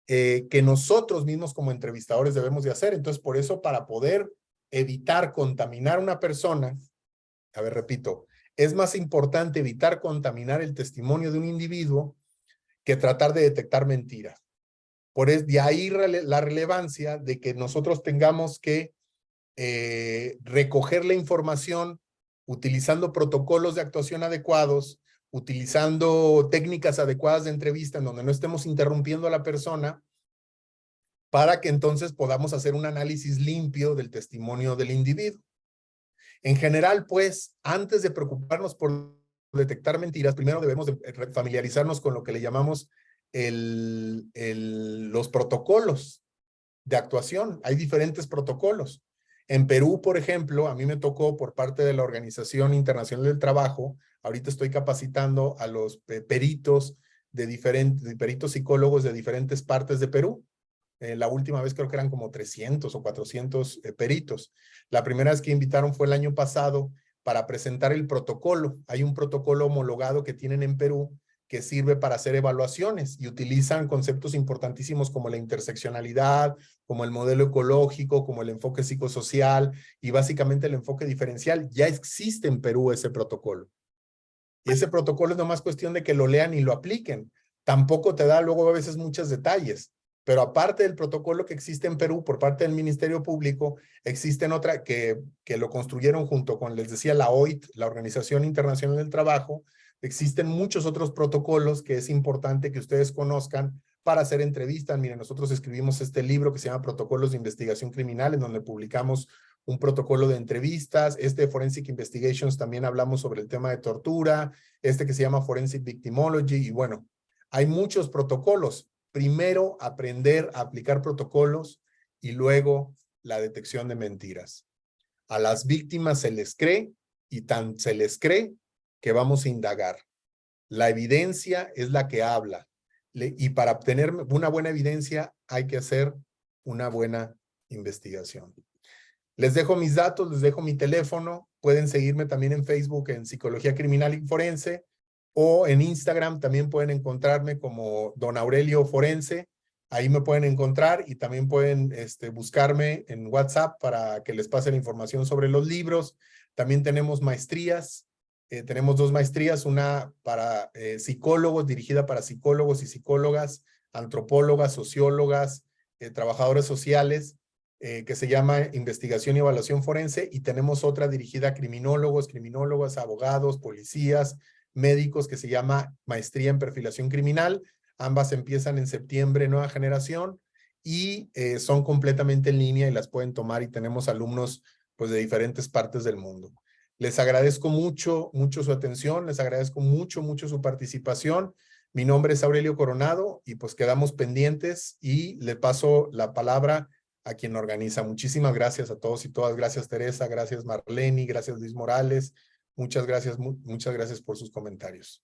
que nosotros mismos como entrevistadores debemos de hacer. Entonces, por eso, para poder evitar contaminar a una persona, a ver, repito, es más importante evitar contaminar el testimonio de un individuo que tratar de detectar mentiras. De ahí la relevancia de que nosotros tengamos que recoger la información utilizando protocolos de actuación adecuados, utilizando técnicas adecuadas de entrevista en donde no estemos interrumpiendo a la persona, para que entonces podamos hacer un análisis limpio del testimonio del individuo. En general, pues, antes de preocuparnos por detectar mentiras, primero debemos de familiarizarnos con lo que le llamamos los protocolos de actuación. Hay diferentes protocolos. En Perú, por ejemplo, a mí me tocó por parte de la Organización Internacional del Trabajo, ahorita estoy capacitando a los peritos peritos psicólogos de diferentes partes de Perú. La última vez creo que eran como 300 o 400 peritos. La primera vez que invitaron fue el año pasado para presentar el protocolo. Hay un protocolo homologado que tienen en Perú que sirve para hacer evaluaciones y utilizan conceptos importantísimos como la interseccionalidad, como el modelo ecológico, como el enfoque psicosocial y básicamente el enfoque diferencial. Ya existe en Perú ese protocolo. Y ese protocolo es nomás cuestión de que lo lean y lo apliquen. Tampoco te da luego a veces muchos detalles. Pero aparte del protocolo que existe en Perú por parte del Ministerio Público, existen otra que lo construyeron junto con, les decía, la OIT, la Organización Internacional del Trabajo. Existen muchos otros protocolos que es importante que ustedes conozcan para hacer entrevistas. Miren, nosotros escribimos este libro que se llama Protocolos de Investigación Criminal, en donde publicamos un protocolo de entrevistas. De Forensic Investigations también hablamos sobre el tema de tortura. Que se llama Forensic Victimology. Y bueno, hay muchos protocolos. Primero, aprender a aplicar protocolos y luego la detección de mentiras. A las víctimas se les cree y tan se les cree que vamos a indagar. La evidencia es la que habla y para obtener una buena evidencia hay que hacer una buena investigación. Les dejo mis datos, les dejo mi teléfono. Pueden seguirme también en Facebook en Psicología Criminal y Forense. O en Instagram también pueden encontrarme como Don Aurelio Forense. Ahí me pueden encontrar y también pueden buscarme en WhatsApp para que les pase la información sobre los libros. También tenemos maestrías. Tenemos 2 maestrías, una para psicólogos, dirigida para psicólogos y psicólogas, antropólogas, sociólogas, trabajadores sociales, que se llama Investigación y Evaluación Forense. Y tenemos otra dirigida a criminólogos, criminólogas, abogados, policías, médicos, que se llama Maestría en Perfilación Criminal. Ambas empiezan en septiembre, nueva generación, y son completamente en línea y las pueden tomar y tenemos alumnos pues de diferentes partes del mundo. Les agradezco mucho, mucho su atención, les agradezco mucho, mucho su participación. Mi nombre es Aurelio Coronado y pues quedamos pendientes y le paso la palabra a quien organiza. Muchísimas gracias a todos y todas. Gracias Teresa, gracias Marlene, gracias Luis Morales. Muchas gracias por sus comentarios.